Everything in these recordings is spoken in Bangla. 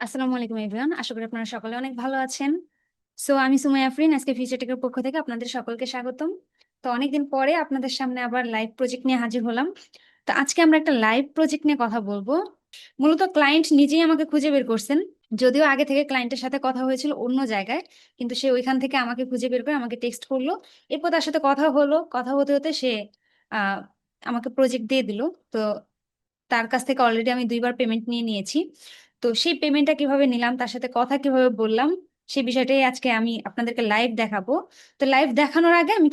আসসালামু আলাইকুম এভরিওয়ান, আশা করি আপনারা সকলে অনেক ভালো আছেন। আমি সুমাইয়া আফরিন, আজকে ফিউচারটেকের পক্ষ থেকে আপনাদের সকলকে স্বাগতম। তো অনেকদিন পরে আপনাদের সামনে আবার লাইভ প্রজেক্ট নিয়ে হাজির হলাম। তো আজকে আমরা একটা লাইভ প্রজেক্ট নিয়ে কথা বলবো। মূলত ক্লায়েন্ট নিজেই আমাকে খুঁজে বের করছেন, যদিও আগে থেকে ক্লায়েন্টের সাথে কথা হয়েছিল অন্য জায়গায়, কিন্তু সে ওইখান থেকে আমাকে খুঁজে বের করে আমাকে টেক্সট করলো। এরপর তার সাথে কথা হলো, কথা হতে হতে সে আহ আমাকে প্রজেক্ট দিয়ে দিল। তো তার কাছ থেকে অলরেডি আমি 2বার পেমেন্ট নিয়ে নিয়েছি। তো সেই পেমেন্টটা কিভাবে নিলাম, তার সাথে কথা কিভাবে বললাম, সেই বিষয়টাই আজকে আমি আপনাদেরকে লাইভ দেখাবো। তো লাইভ দেখানোর আগে আমি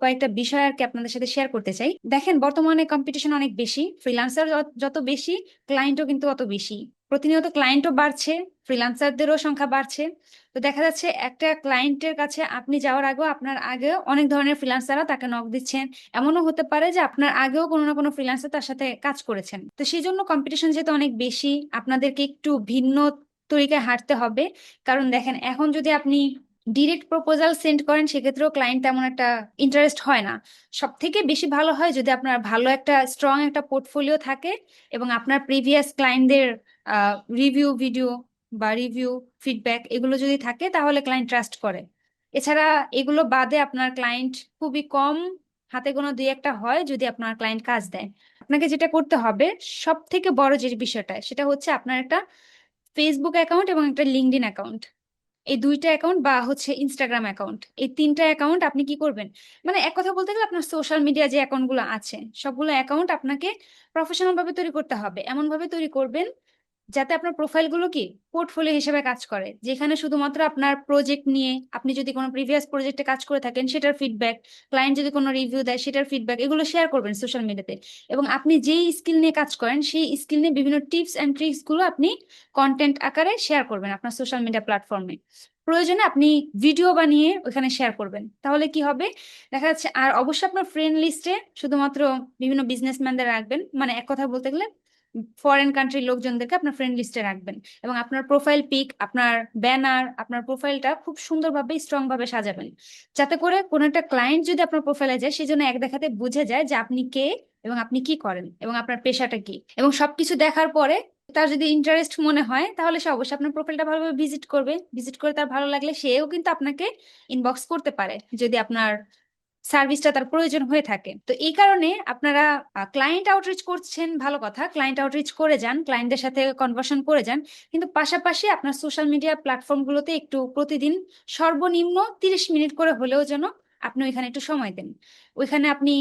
কয়েকটা বিষয় আর কি আপনাদের সাথে শেয়ার করতে চাই। দেখেন, বর্তমানে কম্পিটিশন অনেক বেশি, ফ্রিল্যান্সার যত বেশি, ক্লায়েন্টও কিন্তু অত বেশি। প্রতিনিয়ত ক্লায়েন্টও বাড়ছে, ফ্রিল্যান্সারদেরও সংখ্যা বাড়ছে। তো দেখা যাচ্ছে একটা ক্লায়েন্টের কাছে আপনি যাওয়ার আগেও আপনার আগেও অনেক ধরনের ফ্রিল্যান্সাররা তাকে নক দিচ্ছেন। এমনও হতে পারে যে আপনার আগেও কোনো না কোনো ফ্রিল্যান্সার তার সাথে কাজ করেছেন। তো সেই জন্য কম্পিটিশন যেহেতু অনেক বেশি, আপনাদেরকে একটু ভিন্ন তরিকায় হাঁটতে হবে। কারণ দেখেন, এখন যদি আপনি ডিরেক্ট প্রপোজাল সেন্ড করেন, সেক্ষেত্রেও ক্লায়েন্ট তেমন একটা ইন্টারেস্ট হয় না। সব থেকে বেশি ভালো হয় যদি আপনার ভালো একটা স্ট্রং একটা পোর্টফোলিও থাকে এবং আপনার প্রিভিয়াস ক্লায়েন্টদের রিভিউ ভিডিও বা রিভিউ ফিডব্যাক এগুলো যদি থাকে, তাহলে ক্লায়েন্ট ট্রাস্ট করে। এছাড়া এগুলো বাদে আপনার ক্লায়েন্ট খুবই কম, হাতে গোনা দুই একটা হয় যদি আপনার ক্লায়েন্ট কাজ দেয়। আপনাকে যেটা করতে হবে, সব থেকে বড় যে বিষয়টা, সেটা হচ্ছে আপনার একটা ফেসবুক অ্যাকাউন্ট এবং একটা লিঙ্কডইন অ্যাকাউন্ট। এই দুইটা অ্যাকাউন্ট বা হচ্ছে ইনস্টাগ্রাম অ্যাকাউন্ট, এই তিনটা অ্যাকাউন্ট আপনি কি করবেন, মানে এক কথা বলতে গেলে আপনার সোশ্যাল মিডিয়া যে অ্যাকাউন্টগুলো আছে সবগুলো অ্যাকাউন্ট আপনাকে প্রফেশনাল ভাবে তৈরি করতে হবে। এমন ভাবে তৈরি করবেন যাতে আপনার প্রোফাইলগুলো কি পোর্টফোলিও হিসেবে কাজ করে, যেখানে শুধুমাত্র আপনার প্রজেক্ট নিয়ে, আপনি যদি কোনো প্রিভিয়াস প্রজেক্টে কাজ করে থাকেন সেটার ফিডব্যাক, ক্লায়েন্ট যদি কোনো রিভিউ দেয় সেটার ফিডব্যাক, এগুলো শেয়ার করবেন সোশ্যাল মিডিয়াতে। এবং আপনি যেই স্কিল নিয়ে কাজ করেন সেই স্কিল নিয়ে বিভিন্ন টিপস অ্যান্ড ট্রিক্স গুলো আপনি কন্টেন্ট আকারে শেয়ার করবেন আপনার সোশ্যাল মিডিয়া প্ল্যাটফর্মে। প্রয়োজনে আপনি ভিডিও বানিয়ে ওখানে শেয়ার করবেন। তাহলে কি হবে দেখা যাচ্ছে, আর অবশ্যই আপনার ফ্রেন্ড লিস্টে শুধুমাত্র বিভিন্ন বিজনেসম্যানদের রাখবেন, মানে এক কথা বলতে গেলে ফরেন কান্ট্রির লোকজনদেরকে আপনার ফ্রেন্ড লিস্টে রাখবেন। এবং আপনার প্রোফাইল পিক, আপনার ব্যানার, আপনার প্রোফাইলটা খুব সুন্দরভাবে স্ট্রং ভাবে সাজাবেন, যাতে করে কোনো একটা ক্লায়েন্ট যদি আপনার প্রোফাইলে যায়, সেজন্য এক দেখাতে বুঝে যায় যে আপনি কে এবং আপনি কি করেন এবং আপনার পেশাটা কি। এবং সবকিছু দেখার পরে তার যদি ইন্টারেস্ট মনে হয়, তাহলে সে অবশ্যই আপনার প্রোফাইলটা ভালোভাবে ভিজিট করবে। ভিজিট করে তার ভালো লাগলে সেও কিন্তু আপনাকে ইনবক্স করতে পারে, যদি আপনার সার্ভিসটা তার প্রয়োজন হয়ে থাকে। তো এই কারণে আপনারা ক্লায়েন্ট আউটরিচ করছেন, ভালো কথা, ক্লায়েন্ট আউটরিচ করে যান, ক্লায়েন্টদের সাথে কনভার্সন করে যান। কিন্তু পাশাপাশি আপনার সোশ্যাল মিডিয়া প্ল্যাটফর্মগুলোতে একটু প্রতিদিন সর্বনিম্ন 30 মিনিট করে হলেও যেন আপনি ওইখানে একটু সময় দেন। ওইখানে আপনি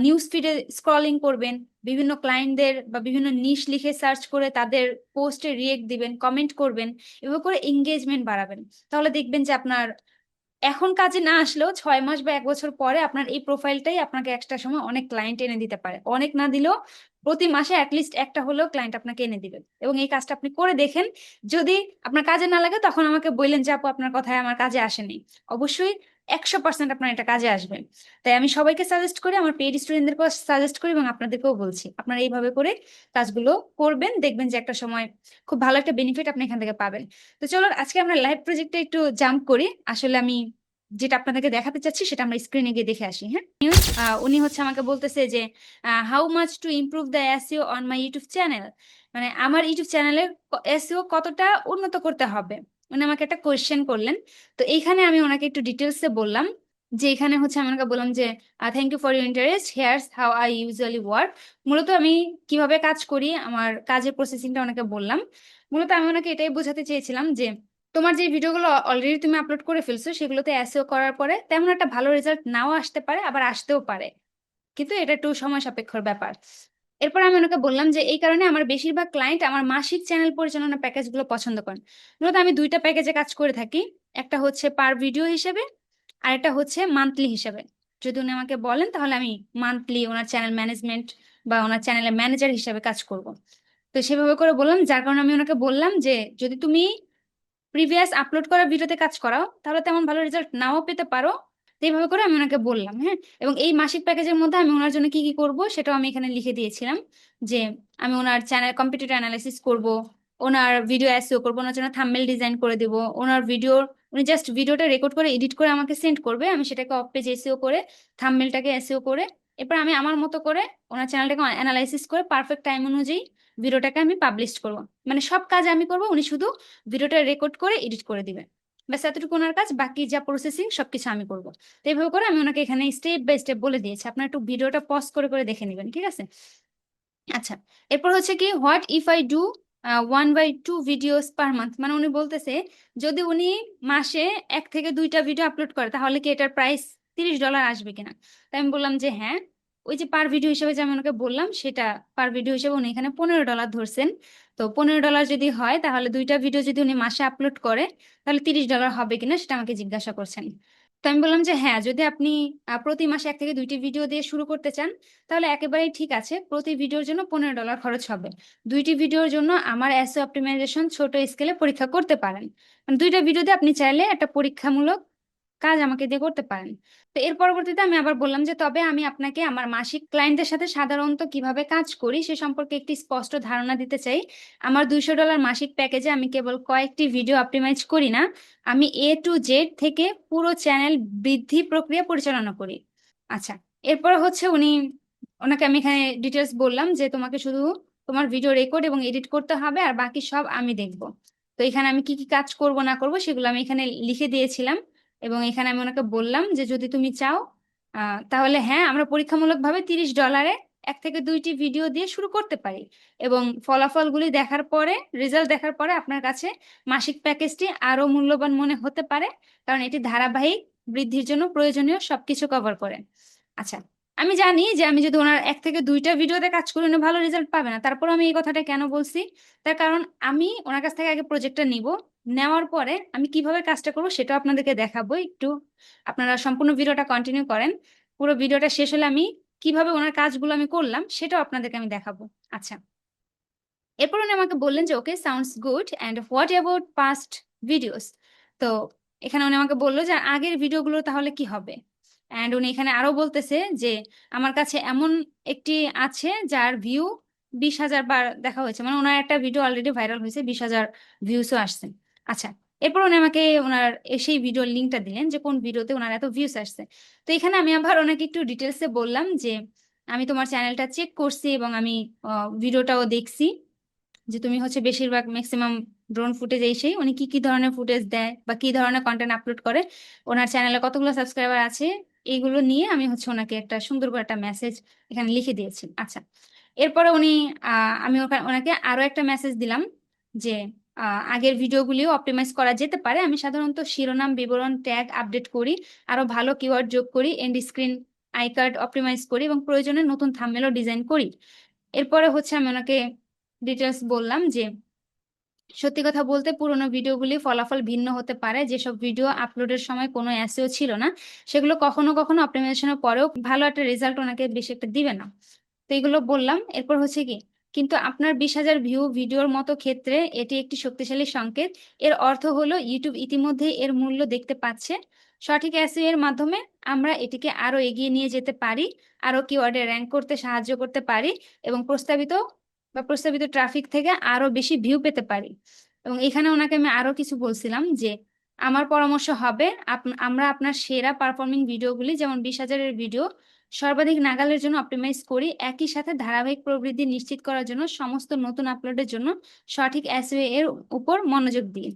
নিউজ ফিডে স্ক্রলিং করবেন, বিভিন্ন ক্লায়েন্টদের বা বিভিন্ন নিশ লিখে সার্চ করে তাদের পোস্টে রিয়েক্ট দিবেন, কমেন্ট করবেন। এভাবে করে এঙ্গেজমেন্ট বাড়াবেন। তাহলে দেখবেন যে আপনার এখন কাজে না আসলেও 6 মাস বা 1 বছর পরে আপনার এই প্রোফাইলটাই আপনাকে একটা সময় অনেক ক্লায়েন্ট এনে দিতে পারে। অনেক না দিলেও প্রতি মাসে অ্যাটলিস্ট একটা হলেও ক্লায়েন্ট আপনাকে এনে দিবে। এবং এই কাজটা আপনি করে দেখেন। যদি আপনার কাজে না লাগে, তখন আমাকে বললেন যে আপু আপনার কথায় আমার কাজে আসেনি। অবশ্যই 100% আপনার এটা কাজে আসবে। তাই আমি সবাইকে সাজেস্ট করি, আমার পেইড স্টুডেন্টদেরকেও সাজেস্ট করি এবং আপনাদেরকেও বলছি আপনারা এইভাবে করে কাজগুলো করবেন, দেখবেন যে একটা সময় খুব ভালো একটা বেনিফিট আপনি এখান থেকে পাবেন। তো চলো আজকে আমরা লাইভ প্রজেক্টে একটু জাম্প করি। আসলে আমি যেটা আপনাদেরকে দেখাতে চাচ্ছি সেটা আমরা স্ক্রিনে গিয়ে দেখে আসি। হ্যাঁ, উনি হচ্ছে আমাকে বলতেছে যে how much to improve the SEO on my YouTube channel, মানে আমার ইউটিউব চ্যানেলের এসইও কতটা উন্নত করতে হবে। উনি আমাকে একটা কোয়েশ্চেন করলেন। তো এইখানে আমি ওনাকে একটু ডিটেলসে বললাম, যে এখানে হচ্ছে আমি ওনাকে বললাম যে thank you for your interest, here's how I usually work. মূলত আমি কিভাবে কাজ করি, আমার কাজের প্রসেসিংটা ওনাকে বললাম। মূলত আমি ওনাকে এটাই বোঝাতে চেয়েছিলাম যে তোমার যে ভিডিওগুলো অলরেডি তুমি আপলোড করে ফেলছো, সেগুলোতে এসইও করার পরে তেমন একটা ভালো রেজাল্ট নাও আসতে পারে, আবার আসতেও পারে, কিন্তু এটা একটু সময় সাপেক্ষর ব্যাপার। এরপর আমি ওনাকে বললাম যে এই কারণে আমার বেশিরভাগ ক্লায়েন্ট আমার মাসিক চ্যানেল পরিচালনা প্যাকেজগুলো পছন্দ করেন। মূলত আমি দুইটা প্যাকেজে কাজ করে থাকি, একটা হচ্ছে পার ভিডিও হিসেবে, আর একটা হচ্ছে মান্থলি হিসেবে। যদি উনি আমাকে বলেন, তাহলে আমি মান্থলি ওনার চ্যানেল ম্যানেজমেন্ট বা ওনার চ্যানেলের ম্যানেজার হিসেবে কাজ করব। তো সেভাবে করে বললাম, যার কারণে আমি ওনাকে বললাম যে যদি তুমি প্রিভিয়াস আপলোড করা ভিডিওতে কাজ করাও, তাহলে তেমন ভালো রেজাল্ট নাও পেতে পারো। তো এইভাবে করে আমি ওনাকে বললাম। হ্যাঁ, এবং এই মাসিক প্যাকেজের মধ্যে আমি ওনার জন্য কি কি করব সেটাও আমি এখানে লিখে দিয়েছিলাম, যে আমি ওনার চ্যানেল কম্পিটিটর অ্যানালাইসিস করব, ওনার ভিডিও এসইও করবো, ওনার জন্য থাম্বনেল ডিজাইন করে দিব, ওনার ভিডিওর, উনি জাস্ট ভিডিওটা রেকর্ড করে এডিট করে আমাকে সেন্ড করবে, আমি সেটাকে অফ পেজ এসইও করে থাম্বনেলটাকে এসইও করে, এরপর আমি আমার মতো করে ওনার চ্যানেলটাকে অ্যানালাইসিস করে পারফেক্ট টাইম অনুযায়ী ভিডিওটাকে আমি পাবলিশ করব। মানে সব কাজ আমি করব, উনি শুধু ভিডিওটা রেকর্ড করে এডিট করে দিবেন। ব্যাস এতটুকু ওনার কাজ, বাকি যা প্রসেসিং সবকিছু আমি করব। তো এইভাবে করে আমি ওনাকে এখানে স্টেপ বাই স্টেপ বলে দিয়েছি, আপনার একটু ভিডিওটা পজ করে করে দেখে নেবেন, ঠিক আছে? আচ্ছা, এরপর হচ্ছে কি, what if I do 1/2 videos per month, মানে উনি বলতেছে যদি উনি মাসে 1 থেকে 2টা ভিডিও আপলোড করে তাহলে কি এটার প্রাইস $30 আসবে কিনা। তাই আমি বললাম যে হ্যাঁ, ওই যে পার ভিডিও হিসেবে যে আমি ওনাকে বললাম সেটা পার ভিডিও হিসেবে উনি এখানে $15 ধরছেন। তো $15 যদি হয় তাহলে 2টা ভিডিও যদি উনি মাসে আপলোড করে তাহলে $30 হবে কিনা সেটা আমাকে জিজ্ঞাসা করছেন। তো আমি বললাম যে হ্যাঁ, যদি আপনি প্রতি মাসে 1 থেকে 2টি ভিডিও দিয়ে শুরু করতে চান তাহলে একেবারেই ঠিক আছে, প্রতি ভিডিওর জন্য $15 খরচ হবে। 2টি ভিডিওর জন্য আমার এসইও অপটিমাইজেশন ছোট স্কেলে পরীক্ষা করতে পারেন, মানে 2টা ভিডিওতে আপনি চাইলে একটা পরীক্ষামূলক কাজ আমাকে দিয়ে করতে পারেন। তো এর পরবর্তীতে আমি আবার বললাম যে তবে আমি আপনাকে আমার মাসিক ক্লায়েন্টদের সাথে সাধারণত কিভাবে কাজ করি সে সম্পর্কে একটি স্পষ্ট ধারণা দিতে চাই। আমার $200 মাসিক প্যাকেজে আমি কেবল কয়েকটি ভিডিও অপটিমাইজ করি না, আমি A to Z থেকে পুরো চ্যানেল বৃদ্ধি প্রক্রিয়া পরিচালনা করি। আচ্ছা, এরপর হচ্ছে ওনাকে আমি এখানে ডিটেলস বললাম যে তোমাকে শুধু তোমার ভিডিও রেকর্ড এবং এডিট করতে হবে, আর বাকি সব আমি দেখব। তো এখানে আমি কি কি কাজ করব না করব সেগুলো আমি এখানে লিখে দিয়েছিলাম, এবং এখানে আমি ওনাকে বললাম যে যদি তুমি চাও তাহলে হ্যাঁ, আমরা পরীক্ষামূলকভাবে $30 1 থেকে 2টি ভিডিও দিয়ে শুরু করতে পারি, এবং ফলাফলগুলি দেখার পরে, রেজাল্ট দেখার পরে আপনার কাছে মাসিক প্যাকেজটি আরো মূল্যবান মনে হতে পারে, কারণ এটি ধারাবাহিক বৃদ্ধির জন্য প্রয়োজনীয় সবকিছু কভার করে। আচ্ছা, আমি জানি যে আমি যদি ওনার 1 থেকে 2টা ভিডিওতে কাজ করি উনি ভালো রেজাল্ট পাবে না, তারপর আমি এই কথাটা কেন বলছি, তার কারণ আমি ওনার কাছ থেকে আগে প্রজেক্টটা নিব, নেওয়ার পরে আমি কিভাবে কাজটা করবো সেটা আপনাদেরকে দেখাবো। একটু আপনারা সম্পূর্ণ ভিডিওটা কন্টিনিউ করেন, পুরো ভিডিওটা শেষ হলে আমি কিভাবে ওনার কাজগুলো আমি করলাম সেটাও আপনাদেরকে আমি দেখাবো। আচ্ছা, এরপর উনি আমাকে বললেন যে okay, sounds good, and what about past videos. তো এখানে উনি আমাকে বললো যে আগের ভিডিওগুলো তাহলে কি হবে। অ্যান্ড উনি এখানে আরো বলতেছে যে আমার কাছে এমন একটি আছে যার ভিউ 20,000 বার দেখা হয়েছে, মানে ওনার একটা ভিডিও অলরেডি ভাইরাল হয়েছে, 20,000 ভিউসও আসছে। আচ্ছা, এরপর উনি আমাকে ওনার সেই ভিডিওর লিঙ্কটা দিলেন যে কোন ভিডিওতে ওনার এত ভিউস আসছে। তো এখানে আমি আবার ওনাকে একটু ডিটেলসে বললাম যে আমি তোমার চ্যানেলটা চেক করছি এবং আমি ভিডিওটাও দেখছি যে তুমি হচ্ছে বেশিরভাগ ম্যাক্সিমাম ড্রোন ফুটেজ এই সেই, উনি কি কি ধরনের ফুটেজ দেয় বা কি ধরনের কন্টেন্ট আপলোড করে, ওনার চ্যানেলে কতগুলো সাবস্ক্রাইবার আছে, এইগুলো নিয়ে আমি হচ্ছে ওনাকে একটা সুন্দর করে একটা মেসেজ এখানে লিখে দিয়েছি। আচ্ছা, এরপরে আমি ওনাকে আরো একটা মেসেজ দিলাম যে আগের ভিডিওগুলিও অপটিমাইজ করা যেতে পারে, আমি সাধারণত শিরোনাম, বিবরণ, ট্যাগ আপডেট করি, আরো ভালো কিওয়ার্ড যোগ করি, এন্ড স্ক্রিন আই কার্ড অপটিমাইজ করি, এবং প্রয়োজনে নতুন থাম্বনেলও ডিজাইন করি। এরপরে হচ্ছে আমি ওনাকে ডিটেলস বললাম যে সত্যি কথা বলতে পুরোনো ভিডিওগুলি ফলাফল ভিন্ন হতে পারে, যেসব ভিডিও আপলোডের সময় কোনো এসইও ছিল না সেগুলো কখনো কখনো অপটিমাইজেশনের পরেও ভালো একটা রেজাল্ট ওনাকে বেশি একটা দিবে না। তো এগুলো বললাম। এরপর হচ্ছে কি, কিন্তু আপনার 20,000 ভিউ ভিডিওর মতো ক্ষেত্রে এটি একটি শক্তিশালী সংকেত। এর অর্থ হলো ইউটিউব ইতিমধ্যেই এর মূল্য দেখতে পাচ্ছে। সঠিক এসইও এর মাধ্যমে আমরা এটিকে আরো এগিয়ে নিয়ে যেতে পারি, আরো কিওয়ার্ডে র্যাঙ্ক করতে সাহায্য করতে পারি, এবং প্রস্তাবিত ট্রাফিক থেকে আরো বেশি ভিউ পেতে পারি। এবং এখানে ওনাকে আমি আরো কিছু বলছিলাম যে আমার পরামর্শ হবে আমরা আপনার সেরা পারফর্মিং ভিডিওগুলি, যেমন 20,000-এর ভিডিও, সর্বাধিক নাগালের জন্য অপটিমাইজ করি, একই সাথে ধারাবাহিক প্রবৃদ্ধি নিশ্চিত করার জন্য সমস্ত নতুন আপলোডের জন্য সঠিক এসইও এর উপর মনোযোগ দিই।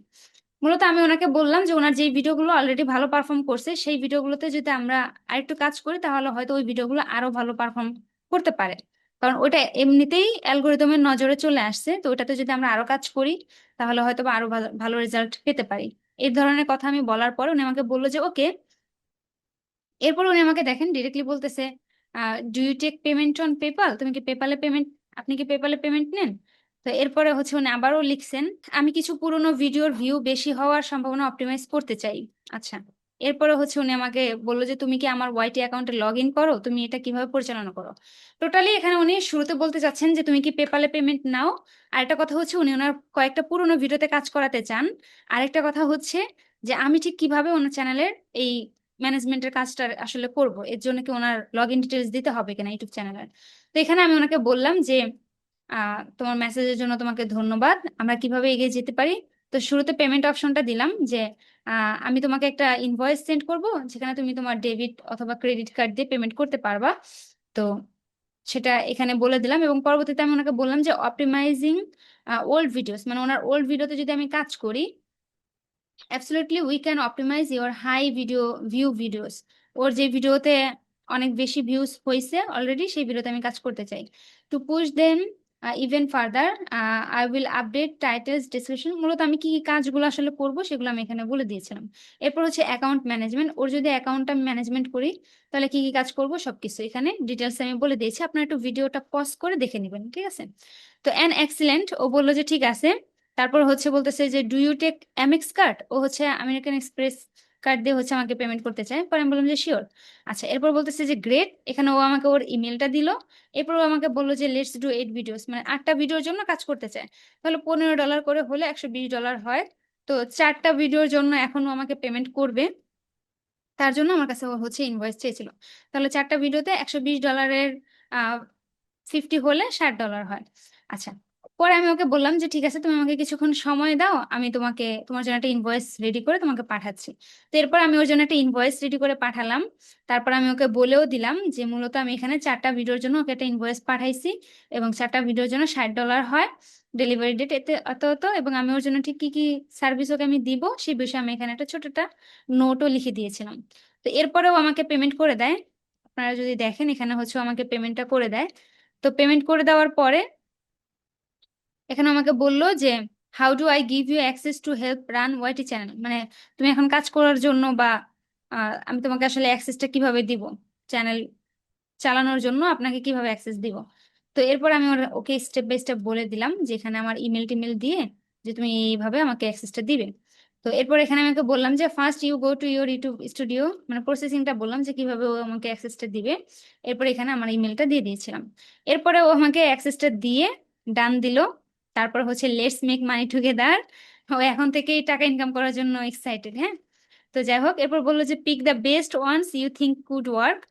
মূলত আমি ওনাকে বললাম যে ওনার যে ভিডিওগুলো অলরেডি ভালো পারফর্ম করছে সেই ভিডিওগুলোতে যদি আমরা আরেকটু কাজ করি তাহলে হয়তো ওই ভিডিওগুলো আরো ভালো পারফর্ম করতে পারে, কারণ ওইটা এমনিতেই অ্যালগোরিদমের নজরে চলে আসছে। তো ওটাতে যদি আমরা আরো কাজ করি তাহলে হয়তো বা আরো ভালো ভালো রেজাল্ট পেতে পারি। এই ধরনের কথা আমি বলার পর উনি আমাকে বললো যে ওকে। এরপর উনি আমাকে দেখেন ডিরেক্টলি বলতেছে, do you take payment on PayPal, তুমি কি পেপালে পেমেন্ট, আপনি কি পেপালে পেমেন্ট নেন? তো এরপরে হচ্ছে উনি আবারও লিখছেন, আমি কিছু পুরোনো ভিডিওর ভিউ বেশি হওয়ার সম্ভাবনা অপটিমাইজ করতে চাই। আচ্ছা, এরপরে হচ্ছে উনি আমাকে বললো যে তুমি কি আমার ওয়াইটি অ্যাকাউন্টে লগ ইন করো, তুমি এটা কিভাবে পরিচালনা করো। টোটালি এখানে উনি শুরুতে বলতে চাচ্ছেন যে তুমি কি পেপালে পেমেন্ট নাও, আরেকটা কথা হচ্ছে উনি ওনার কয়েকটা পুরোনো ভিডিওতে কাজ করাতে চান, আরেকটা কথা হচ্ছে যে আমি ঠিক কিভাবে ওনার চ্যানেলের এই ম্যানেজমেন্টের কাজটা আসলে করব, এর জন্য কি ওনার লগ ইন ডিটেলস দিতে হবে কিনা ইউটিউব চ্যানেলের। তো এখানে আমি ওনাকে বললাম যে তোমার মেসেজের জন্য তোমাকে ধন্যবাদ, আমরা কিভাবে এগিয়ে যেতে পারি। তো শুরুতে পেমেন্ট অপশনটা দিলাম যে আমি তোমাকে একটা ইনভয়েস সেন্ড করব যেখানে তুমি তোমার ডেবিট অথবা ক্রেডিট কার্ড দিয়ে পেমেন্ট করতে পারবা। তো সেটা এখানে বলে দিলাম, এবং পরবর্তীতে আমি ওনাকে বললাম যে অপটিমাইজিং ওল্ড ভিডিওস, মানে ওনার ওল্ড ভিডিওতে যদি আমি কাজ করি, absolutely we can optimise your high video view videos. ওর যে ভিডিওতে অনেক বেশি ভিউজ হয়েছে অলরেডি, সেই ভিডিওতে আমি কাজ করতে চাই। Two push them even further, I will update titles description. মূলত আমি কি কি কাজগুলো আসলে করব সেগুলো আমি এখানে বলে দিয়েছিলাম। এরপর হচ্ছে অ্যাকাউন্ট ম্যানেজমেন্ট, ওর যদি অ্যাকাউন্টটা আমি ম্যানেজমেন্ট করি তাহলে কি কি কাজ করব সবকিছু এখানে ডিটেলস আমি বলে দিয়েছি। আপনারা একটু ভিডিওটা পজ করে দেখে নেবেন, ঠিক আছে? তো অ্যান এক্সিলেন্ট, ও বললো যে ঠিক আছে। তারপর হচ্ছে বলতেছে যে do you take Amex card, ও হচ্ছে আমেরিকান এক্সপ্রেস কার্ড দিয়ে হচ্ছে আমাকে পেমেন্ট করতে চায়। পরে আমি বললাম যে শিওর। আচ্ছা, এরপর বলতেছে যে গ্রেট, এখানে ও আমাকে ওর ইমেলটা দিল। এরপর ও আমাকে বললো যে লেটস ডু 8 ভিডিওস, মানে 8টা ভিডিওর জন্য কাজ করতে চায়। তাহলে $15 করে হলে $120 হয়। তো 4টা ভিডিওর জন্য এখন ও আমাকে পেমেন্ট করবে, তার জন্য আমার কাছে ও হচ্ছে ইনভয়েস চেয়েছিল। তাহলে 4টা ভিডিওতে $120 50 হলে $60 হয়। আচ্ছা, পরে আমি ওকে বললাম যে ঠিক আছে, তুমি আমাকে কিছুক্ষণ সময় দাও, আমি তোমাকে তোমার জন্য একটা ইনভয়েস রেডি করে তোমাকে পাঠাচ্ছি। তো এরপর আমি ওর জন্য একটা ইনভয়েস রেডি করে পাঠালাম। তারপর আমি ওকে বলেও দিলাম যে মূলত আমি এখানে 4টা ভিডিওর জন্য ওকে একটা ইনভয়েস পাঠাইছি, এবং 4টা ভিডিওর জন্য $60 হয়, ডেলিভারি ডেট এতে অত অত, এবং আমি ওর জন্য ঠিক কি কি সার্ভিস ওকে আমি দিব সেই বিষয়ে আমি এখানে একটা ছোট একটা নোটও লিখে দিয়েছিলাম। তো এরপরেও আমাকে পেমেন্ট করে দেয়। আপনারা যদি দেখেন এখানে হচ্ছে ও আমাকে পেমেন্টটা করে দেয়। তো পেমেন্ট করে দেওয়ার পরে এখানে আমাকে বললো যে how do I give you access to help run YT channel, মানে তুমি এখন কাজ করার জন্য বা আমি তোমাকে আসলে অ্যাক্সেসটা কিভাবে দিব, চ্যানেল চালানোর জন্য আপনাকে কিভাবে অ্যাক্সেস দিব। তো এরপর আমি ওকে স্টেপ বাই স্টেপ বলে দিলাম যে এখানে আমার ইমেল টিমেল দিয়ে যে তুমি এইভাবে আমাকে অ্যাক্সেসটা দিবে। তো এরপর এখানে আমাকে বললাম যে first you go to your YouTube studio, মানে প্রসেসিংটা বললাম যে কিভাবে ও আমাকে অ্যাক্সেসটা দিবে। এরপর এখানে আমার ইমেলটা দিয়ে দিয়েছিলাম। এরপরে ও আমাকে অ্যাক্সেসটা দিয়ে ডান দিল। তারপর হচ্ছে লেটস মেক মানি টুগেদার, ও এখন থেকেই টাকা ইনকাম করার জন্য এক্সাইটেড। হ্যাঁ, তো যাই হোক, এরপর বললো যে pick the best ones you think could work,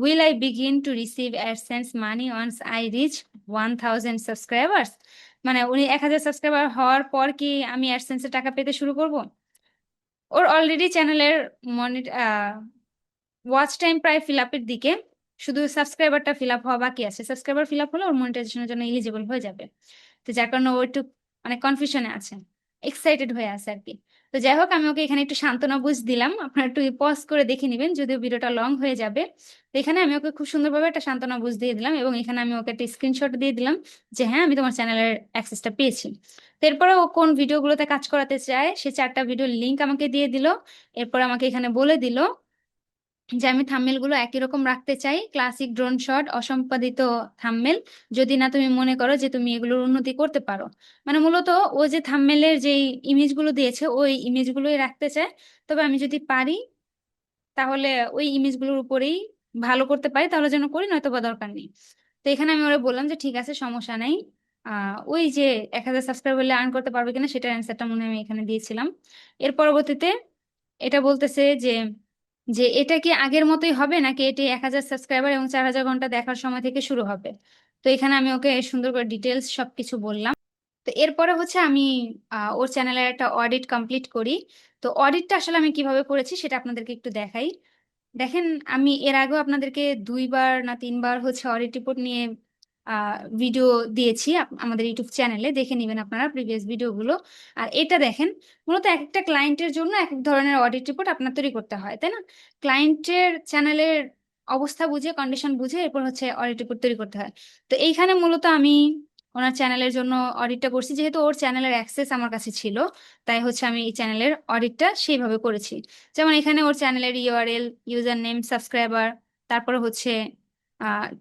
will I begin to receive AdSense money once I reach 1000 subscribers, মানে উনি 1000 সাবস্ক্রাইবার হওয়ার পর কি আমি অ্যাডসেন্সের টাকা পেতে শুরু করব? ওর অলরেডি চ্যানেলের ওয়াচ টাইম প্রায় ফিল আপের দিকে, শুধু সাবস্ক্রাইবারটা ফিল আপ হওয়া বাকি আছে। সাবস্ক্রাইবার ফিল আপ হলে ওর মনিটাইজেশনের জন্য এলিজিবল হয়ে যাবে। তো যার কারণে ও একটু মানে কনফিউশনে আছে, এক্সাইটেড হয়ে আছে আর কি। তো যাই হোক, আমি ওকে এখানে একটু সান্ত্বনা বুঝ দিলাম। আপনারা একটু পজ করে দেখে নেবেন, যদিও ভিডিওটা লং হয়ে যাবে। তো এখানে আমি ওকে খুব সুন্দরভাবে একটা সান্ত্বনা বুঝ দিয়ে দিলাম, এবং এখানে আমি ওকে একটা স্ক্রিনশট দিয়ে দিলাম যে হ্যাঁ, আমি তোমার চ্যানেলের অ্যাক্সেসটা পেয়েছি। তো এরপরে ও কোন ভিডিওগুলোতে কাজ করাতে চায় সে 4টা ভিডিওর লিঙ্ক আমাকে দিয়ে দিল। এরপর আমাকে এখানে বলে দিল যে আমি থাম্বনেল গুলো একই রকম রাখতে চাই, ক্লাসিক ড্রোন শট, অসম্পাদিত থাম্বনেল, যদি না তুমি মনে করো যে তুমি এগুলোর উন্নতি করতে পারো। মানে মূলত ও যে থাম্বনেলের যে ইমেজগুলো দিয়েছে ওই ইমেজগুলোই রাখতে চায়, তবে আমি যদি পারি তাহলে ওই ইমেজগুলোর উপরেই ভালো করতে পারি তাহলে যেন করি, নয়তো বা দরকার নেই। তো এখানে আমি ওরা বললাম যে ঠিক আছে, সমস্যা নেই। ওই যে 1000 সাবস্ক্রাইবার হলে আর্ন করতে পারবে কিনা সেটার অ্যান্সারটা মনে হয় আমি এখানে দিয়েছিলাম। এর পরবর্তীতে এটা বলতেছে যে যে এটা কি আগের মতোই হবে নাকি এটি 1000 সাবস্ক্রাইবার এবং 4000 ঘন্টা দেখার সময় থেকে শুরু হবে। তো এখানে আমি ওকে সুন্দর করে ডিটেলস সবকিছু বললাম। তো এরপরে হচ্ছে আমি ওর চ্যানেলের একটা অডিট কমপ্লিট করি। তো অডিটটা আসলে আমি কিভাবে করেছি সেটা আপনাদেরকে একটু দেখাই। দেখেন, আমি এর আগেও আপনাদেরকে 2বার না 3বার হচ্ছে অডিট রিপোর্ট নিয়ে ভিডিও দিয়েছি আমাদের ইউটিউব চ্যানেলে, দেখে নেবেন আপনারা প্রিভিয়াস ভিডিওগুলো। আর এটা দেখেন, মূলত এক একটা ক্লায়েন্টের জন্য এক এক ধরনের অডিট রিপোর্ট আপনার তৈরি করতে হয়, তাই না? ক্লায়েন্টের চ্যানেলের অবস্থা বুঝে, কন্ডিশন বুঝে এরপর হচ্ছে অডিট রিপোর্ট তৈরি করতে হয়। তো এইখানে মূলত আমি ওনার চ্যানেলের জন্য অডিটটা করছি, যেহেতু ওর চ্যানেলের অ্যাক্সেস আমার কাছে ছিল, তাই হচ্ছে আমি এই চ্যানেলের অডিটটা সেইভাবে করেছি। যেমন এখানে ওর চ্যানেলের ইউআরএল, ইউজার নেম, সাবস্ক্রাইবার, তারপরে হচ্ছে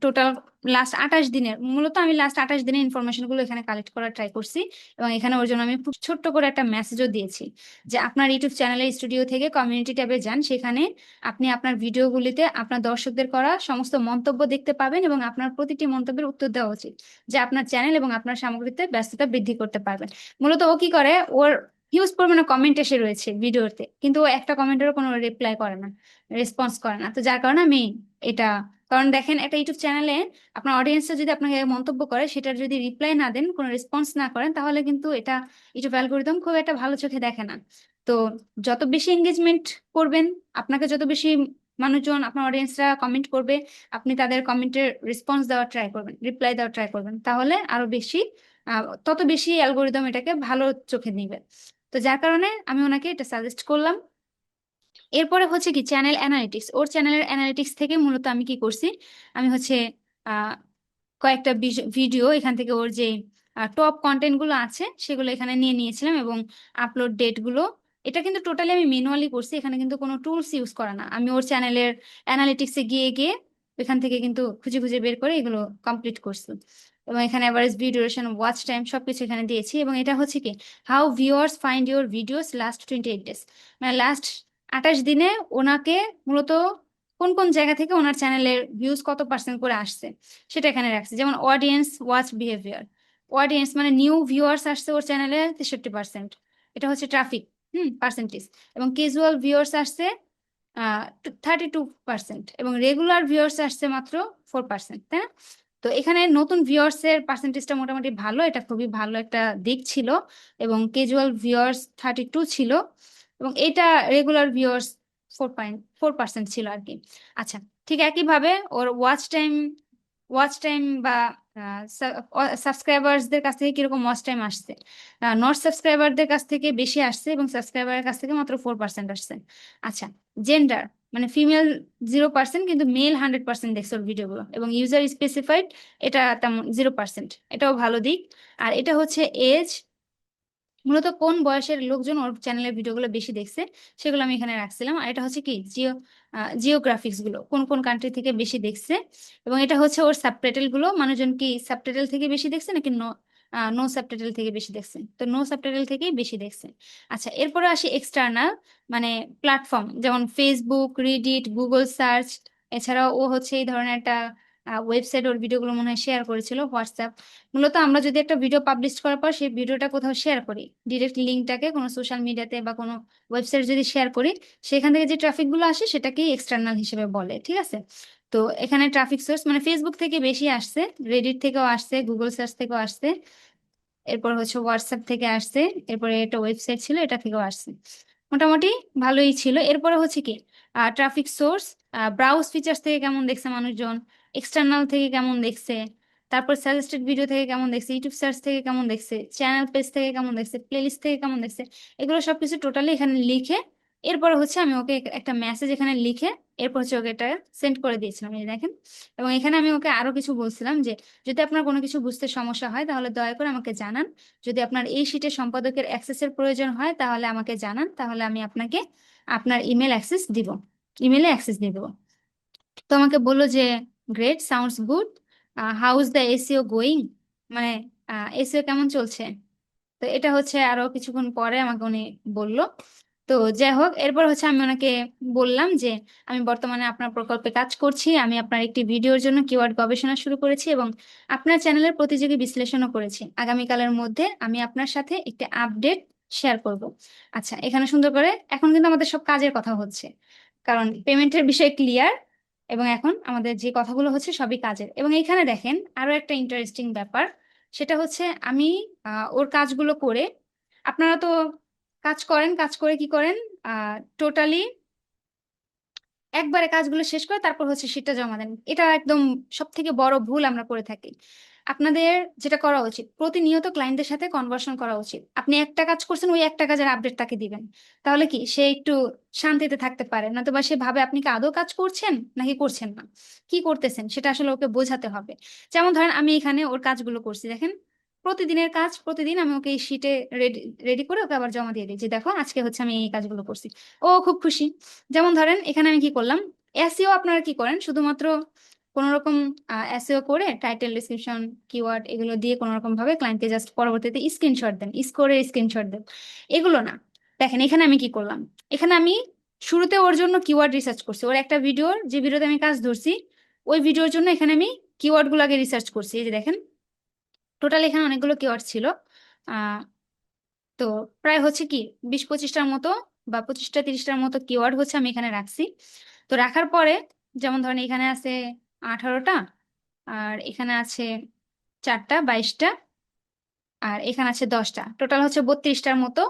টোটাল লাস্ট 28 দিনের, মূলত আমি লাস্ট 28 দিনের ইনফরমেশন গুলো এখানে কালেক্ট করার ট্রাই করছি। এবং এখানে ওর জন্য আমি খুব ছোট্ট করে একটা মেসেজও দিয়েছি যে আপনার ইউটিউব চ্যানেলের স্টুডিও থেকে কমিউনিটি ট্যাবে যান, সেখানে আপনি আপনার ভিডিওগুলিতে আপনার দর্শকদের করা সমস্ত মন্তব্য দেখতে পাবেন, এবং আপনার প্রতিটি মন্তব্যের উত্তর দেওয়া উচিত, যা আপনার চ্যানেল এবং আপনার সামগ্রীতে ব্যস্ততা বৃদ্ধি করতে পারবেন। মূলত ও কি করে, ওর হিউজ পরিমাণে কমেন্ট এসে রয়েছে ভিডিওতে, কিন্তু ও একটা কমেন্টেরও কোনো রিপ্লাই করে না, রেসপন্স করে না। তো যার কারণে আমি এটা, কারণ দেখেন একটা ইউটিউব চ্যানেলে আপনার অডিয়েন্সরা যদি আপনাকে মন্তব্য করে, সেটার যদি রিপ্লাই না দেন, কোনো রেসপন্স না করেন, তাহলে কিন্তু এটা ইউটিউব অ্যালগোরিদম খুব একটা ভালো চোখে দেখে না। তো যত বেশি এঙ্গেজমেন্ট করবেন, আপনাকে যত বেশি মানুষজন, আপনার অডিয়েন্সরা কমেন্ট করবে, আপনি তাদের কমেন্টের রেসপন্স দেওয়ার ট্রাই করবেন, রিপ্লাই দেওয়ার ট্রাই করবেন, তাহলে আরো বেশি তত বেশি অ্যালগোরিদম এটাকে ভালো চোখে নিবে। তো যার কারণে আমি ওনাকে এটা সাজেস্ট করলাম। এরপরে হচ্ছে কি চ্যানেল অ্যানালিটিক্স, ওর চ্যানেলের অ্যানালিটিক্স থেকে মূলত আমি কি করছি, আমি হচ্ছে আহ, কয়েকটা ভিডিও এখান থেকে ওর যে টপ কন্টেন্ট গুলো আছে সেগুলো এখানে নিয়ে নিয়েছিলাম, এবং আপলোড ডেট গুলো, এটা কিন্তু টোটালি আমি ম্যানুয়ালি করছি, এখানে কিন্তু কোনো টুলস ইউজ করা না, আমি ওর চ্যানেলের অ্যানালিটিক্সে গিয়ে গিয়ে এখান থেকে কিন্তু খুঁজে খুঁজে বের করে এগুলো কমপ্লিট করছি। এবং এখানে average view duration, watch time সবকিছু এখানে দিয়েছি। এবং এটা হচ্ছে কি how viewers find your videos last 28 days, মানে লাস্ট 28 দিনে ওনাকে মূলত কোন কোন জায়গা থেকে ওনার চ্যানেলের ভিউজ কত পার্সেন্ট করে আসছে সেটা এখানে রাখছে। যেমন অডিয়েন্স ওয়াচ বিহেভিয়ার, অডিয়েন্স মানে নিউ ভিউয়ার্স আসছে ওর চ্যানেলে 63%, এটা হচ্ছে ট্রাফিক পার্সেন্টেজ। এবং ক্যাজুয়াল ভিউয়ার্স আসছে 32%, এবং রেগুলার ভিউয়ার্স আসছে মাত্র 4%, তাই না? তো এখানে নতুন ভিউয়ার্স এর পার্সেন্টেজটা মোটামুটি ভালো, এটা খুবই ভালো একটা দিক ছিল। এবং ক্যাজুয়াল ভিউয়ার্স 32 ছিল, এবং এটা রেগুলার ভিউয়ার্স 4.4% ছিল আর কি। আচ্ছা, ঠিক একইভাবে ওর ওয়াচ টাইম বা সাবস্ক্রাইবারসদের কাছ থেকে কিরকম ওয়াচ টাইম আসছে, নট সাবস্ক্রাইবারদের কাছ থেকে বেশি আসছে, এবং সাবস্ক্রাইবারের কাছ থেকে মাত্র 4% আসছে। আচ্ছা, জেন্ডার মানে ফিমেল 0%, কিন্তু মেল 100% দেখছে ওর ভিডিওগুলো, এবং ইউজার স্পেসিফাইড এটা তেমন 0%, এটাও ভালো দিক। আর এটা হচ্ছে এজ, মূলত কোন বয়সের লোকজন ওর চ্যানেলের ভিডিওগুলো বেশি দেখছে সেগুলো আমি এখানে রাখছিলাম। আর এটা হচ্ছে কি জিওগ্রাফিক্স গুলো, কোন কোন কান্ট্রি থেকে বেশি দেখছে। এবং এটা হচ্ছে ওর সাবটাইটেল গুলো, মানুষজন কি সাবটাইটেল থেকে বেশি দেখছে নাকি নো সাবটাইটেল থেকে বেশি দেখছে, তো নো সাবটাইটেল থেকেই বেশি দেখছে। আচ্ছা, এরপরে আসি এক্সটার্নাল, মানে প্ল্যাটফর্ম, যেমন ফেসবুক, রিডিট, গুগল সার্চ, এছাড়াও ও হচ্ছে এই ধরনের একটা ওয়েবসাইট ওর ভিডিওগুলো মনে হয় শেয়ার করেছিল, হোয়াটসঅ্যাপ। মূলত আমরা যদি একটা ভিডিও পাবলিশ করার পর সেই ভিডিওটা কোথাও শেয়ার করি, ডিরেক্ট লিঙ্কটাকে কোনো সোশ্যাল মিডিয়াতে বা কোনো ওয়েবসাইট যদি শেয়ার করি, সেখান থেকে যে ট্রাফিক গুলো আসে সেটাকেই এক্সটার্নাল হিসেবে বলে, ঠিক আছে? তো এখানে ট্রাফিক সোর্স মানে ফেসবুক থেকে বেশি আসছে, রেডিট থেকেও আসছে, গুগল সার্চ থেকেও আসছে, এরপর হচ্ছে হোয়াটসঅ্যাপ থেকে আসছে, এরপরে একটা ওয়েবসাইট ছিল এটা থেকেও আসছে, মোটামুটি ভালোই ছিল। এরপরে হচ্ছে কি ট্রাফিক সোর্স, ব্রাউজ ফিচার্স থেকে কেমন দেখছে মানুষজন, এক্সটার্নাল থেকে কেমন দেখছে, তারপর সাজেস্টেড ভিডিও থেকে কেমন দেখছে, ইউটিউব সার্চ থেকে কেমন দেখছে, চ্যানেল পেজ থেকে কেমন দেখছে, প্লেলিস্ট থেকে কেমন দেখছে, এগুলো সবকিছু টোটালি এখানে লিখে, এরপরে হচ্ছে আমি ওকে একটা মেসেজ এখানে লিখে এরপর হচ্ছে ওকে এটা সেন্ড করে দিয়েছিলাম, এই যে দেখেন। এবং এখানে আমি ওকে আরো কিছু বলছিলাম যে যদি আপনার কোনো কিছু বুঝতে সমস্যা হয় তাহলে দয়া করে আমাকে জানান, যদি আপনার এই শিটে সম্পাদকের অ্যাক্সেসের প্রয়োজন হয় তাহলে আমাকে জানান, তাহলে আমি আপনাকে আপনার ইমেল অ্যাক্সেস দিব, ইমেলে অ্যাক্সেস দিয়ে দেবো। তো আমাকে বললো যে great, sounds good, how is the SEO going, মানে এসইও কেমন চলছে। তো এটা হচ্ছে আরো কিছুক্ষণ পরে আমাকে উনি বলল। তো যাই হোক, এরপর হচ্ছে আমি ওনাকে বললাম যে আমি বর্তমানে আপনার প্রকল্পে কাজ করছি, আমি আপনার একটি ভিডিওর জন্য কিওয়ার্ড গবেষণা শুরু করেছি, এবং আপনার চ্যানেলের প্রতিযোগী বিশ্লেষণও করেছি, আগামীকালের মধ্যে আমি আপনার সাথে একটি আপডেট শেয়ার করব। আচ্ছা, এখানে সুন্দর করে এখন কিন্তু আমাদের সব কাজের কথা হচ্ছে, কারণ পেমেন্টের বিষয় ক্লিয়ার, এবং এখন আমাদের যে কথাগুলো হচ্ছে সবই কাজের। এবং এখানে দেখেন আরো একটা ইন্টারেস্টিং ব্যাপার, সেটা হচ্ছে আমি ওর কাজগুলো করে, আপনারা তো কাজ করেন, কাজ করে কি করেন, টোটালি একবারে কাজগুলো শেষ করে তারপর হচ্ছে সেটা জমা দেন, এটা একদম সব থেকে বড় ভুল আমরা করে থাকি। আপনাদের যেটা করা উচিত, প্রতিনিয়ত ক্লায়েন্টদের সাথে কনভার্সন করা উচিত। আপনি একটা কাজ করছেন, ওই একটা কাজের আপডেট তাকে দিবেন, তাহলে কি সে একটু শান্তিতে থাকতে পারে, না তো বা সে ভাবে আপনি কি আদৌ কাজ করছেন নাকি করছেন না, কি করতেছেন সেটা আসলে ওকে বোঝাতে হবে। যেমন ধরেন আমি এখানে ওর কাজগুলো করছি, দেখেন প্রতিদিনের কাজ, প্রতিদিন আমি ওকে এই শিটে রেডি রেডি করে ওকে আবার জমা দিয়ে দিই যে দেখো আজকে হচ্ছে আমি এই কাজগুলো করছি, ও খুব খুশি। যেমন ধরেন এখানে আমি কি করলাম, এসইও আপনারা কি করেন, শুধুমাত্র কোন রকম এসইও করে টাইটেল, ডিসক্রিপশন, কিওয়ার্ড এগুলো দিয়ে কোন রকম ভাবে ক্লায়েন্টকে জাস্ট পরবর্তীতে স্ক্রিনশট দেন, স্কোরের স্ক্রিনশট দেন, এগুলো না। দেখেন এখানে আমি কি করলাম, এখানে আমি শুরুতে ওর জন্য কিওয়ার্ড রিসার্চ করছি, ওর একটা ভিডিওর যে ভিডিওতে আমি কাজ ধরছি ওই ভিডিওর জন্য এখানে আমি কিওয়ার্ড গুলো আগে রিসার্চ করছি, এই যে দেখেন টোটাল এখানে অনেকগুলো কিওয়ার্ড ছিল। আহ তো প্রায় হচ্ছে কি 20-25টার মতো বা 25-30টার মতো কিওয়ার্ড হচ্ছে আমি এখানে রাখছি। তো রাখার পরে যেমন ধরেন এখানে আছে 18টা, আর এখানে আছে 4টা, 22টা, আর এখানে আছে 10টা, টোটাল হচ্ছে 32টার মতো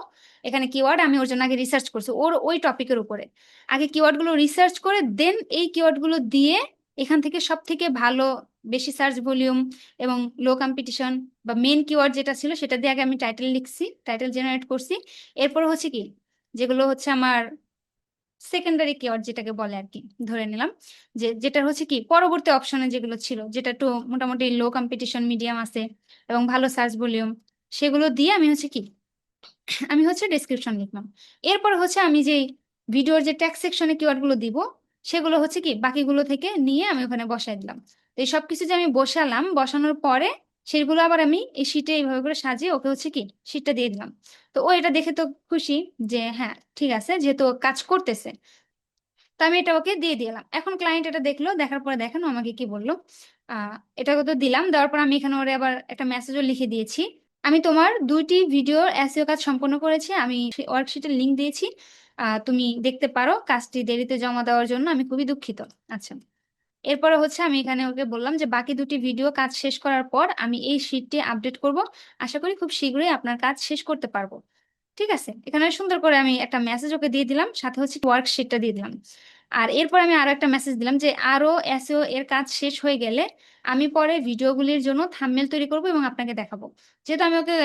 এখানে কিওয়ার্ড। আমি ওর জন্য আগে রিসার্চ করছি ওর ওই টপিকের উপরে। আগে কিওয়ার্ড গুলো রিসার্চ করে দেন এই কিওয়ার্ড গুলো দিয়ে এখান থেকে সব থেকে ভালো, বেশি সার্চ ভলিউম এবং লো কম্পিটিশন বা মেন কিওয়ার্ড যেটা ছিল সেটা দিয়ে আগে আমি টাইটেল লিখছি, টাইটেল জেনারেট করছি। এরপর হচ্ছে কি, যেগুলো হচ্ছে আমার সেকেন্ডারি কিওয়ার্ড যেটাকে বলে আর কি, ধরে নিলাম যে যেটা হচ্ছে কি পরবর্তী অপশনে যেগুলো ছিল, যেটা একটু মোটামুটি লো কম্পিটিশন মিডিয়াম আছে এবং ভালো সার্চ ভলিউম, সেগুলো দিয়ে আমি হচ্ছে ডেসক্রিপশন লিখলাম। এরপর হচ্ছে আমি যে ভিডিওর যে ট্যাগ সেকশনে কিওয়ার্ড গুলো দিব, সেগুলো হচ্ছে কি বাকিগুলো থেকে নিয়ে আমি ওখানে বসাই দিলাম। তো এই সবকিছু যে আমি বসালাম, বসানোর পরে সেগুলো আবার আমি এই শিটে এইভাবে করে সাজিয়ে ওকে হচ্ছে কি শিটটা দিয়ে দিলাম। তো ও এটা দেখে তো খুশি যে হ্যাঁ ঠিক আছে, যেহেতু ও কাজ করতেছে। তো আমি এটা ওকে দিয়ে দিলাম। এখন ক্লায়েন্ট এটা দেখলো, দেখার পরে দেখেন ও আমাকে কি বললো। আহ এটাকে তো দিলাম, দেওয়ার পর আমি এখানে ওরে আবার একটা মেসেজও লিখে দিয়েছি। আমি তোমার 2টি ভিডিওর এসইও কাজ সম্পন্ন করেছি, আমি ওয়ার্কশিটের লিংক দিয়েছি, তুমি দেখতে পারো। কাজটি দেরিতে জমা দেওয়ার জন্য আমি খুবই দুঃখিত। আচ্ছা, এরপরে হচ্ছে আমি এখানে ওকে বললাম যে বাকি 2টি ভিডিও কাজ শেষ করার পর আমি এই শিটটি আপডেট করব, আশা করি খুব শীঘ্রই আপনার কাজ শেষ করতে পারবো। ঠিক আছে, এখানে সুন্দর করে আমি একটা মেসেজ ওকে দিয়ে দিলাম, সাথে হচ্ছে ওয়ার্কশিটটা দিয়ে দিলাম। আর এরপর আমি আরো একটা মেসেজ দিলাম যে আরো এসইও এর কাজ শেষ হয়ে গেলে আমি পরে ভিডিওগুলির জন্য থাম্বনেল তৈরি করব এবং আপনাকে দেখাবো। যেহেতু আমি ওকে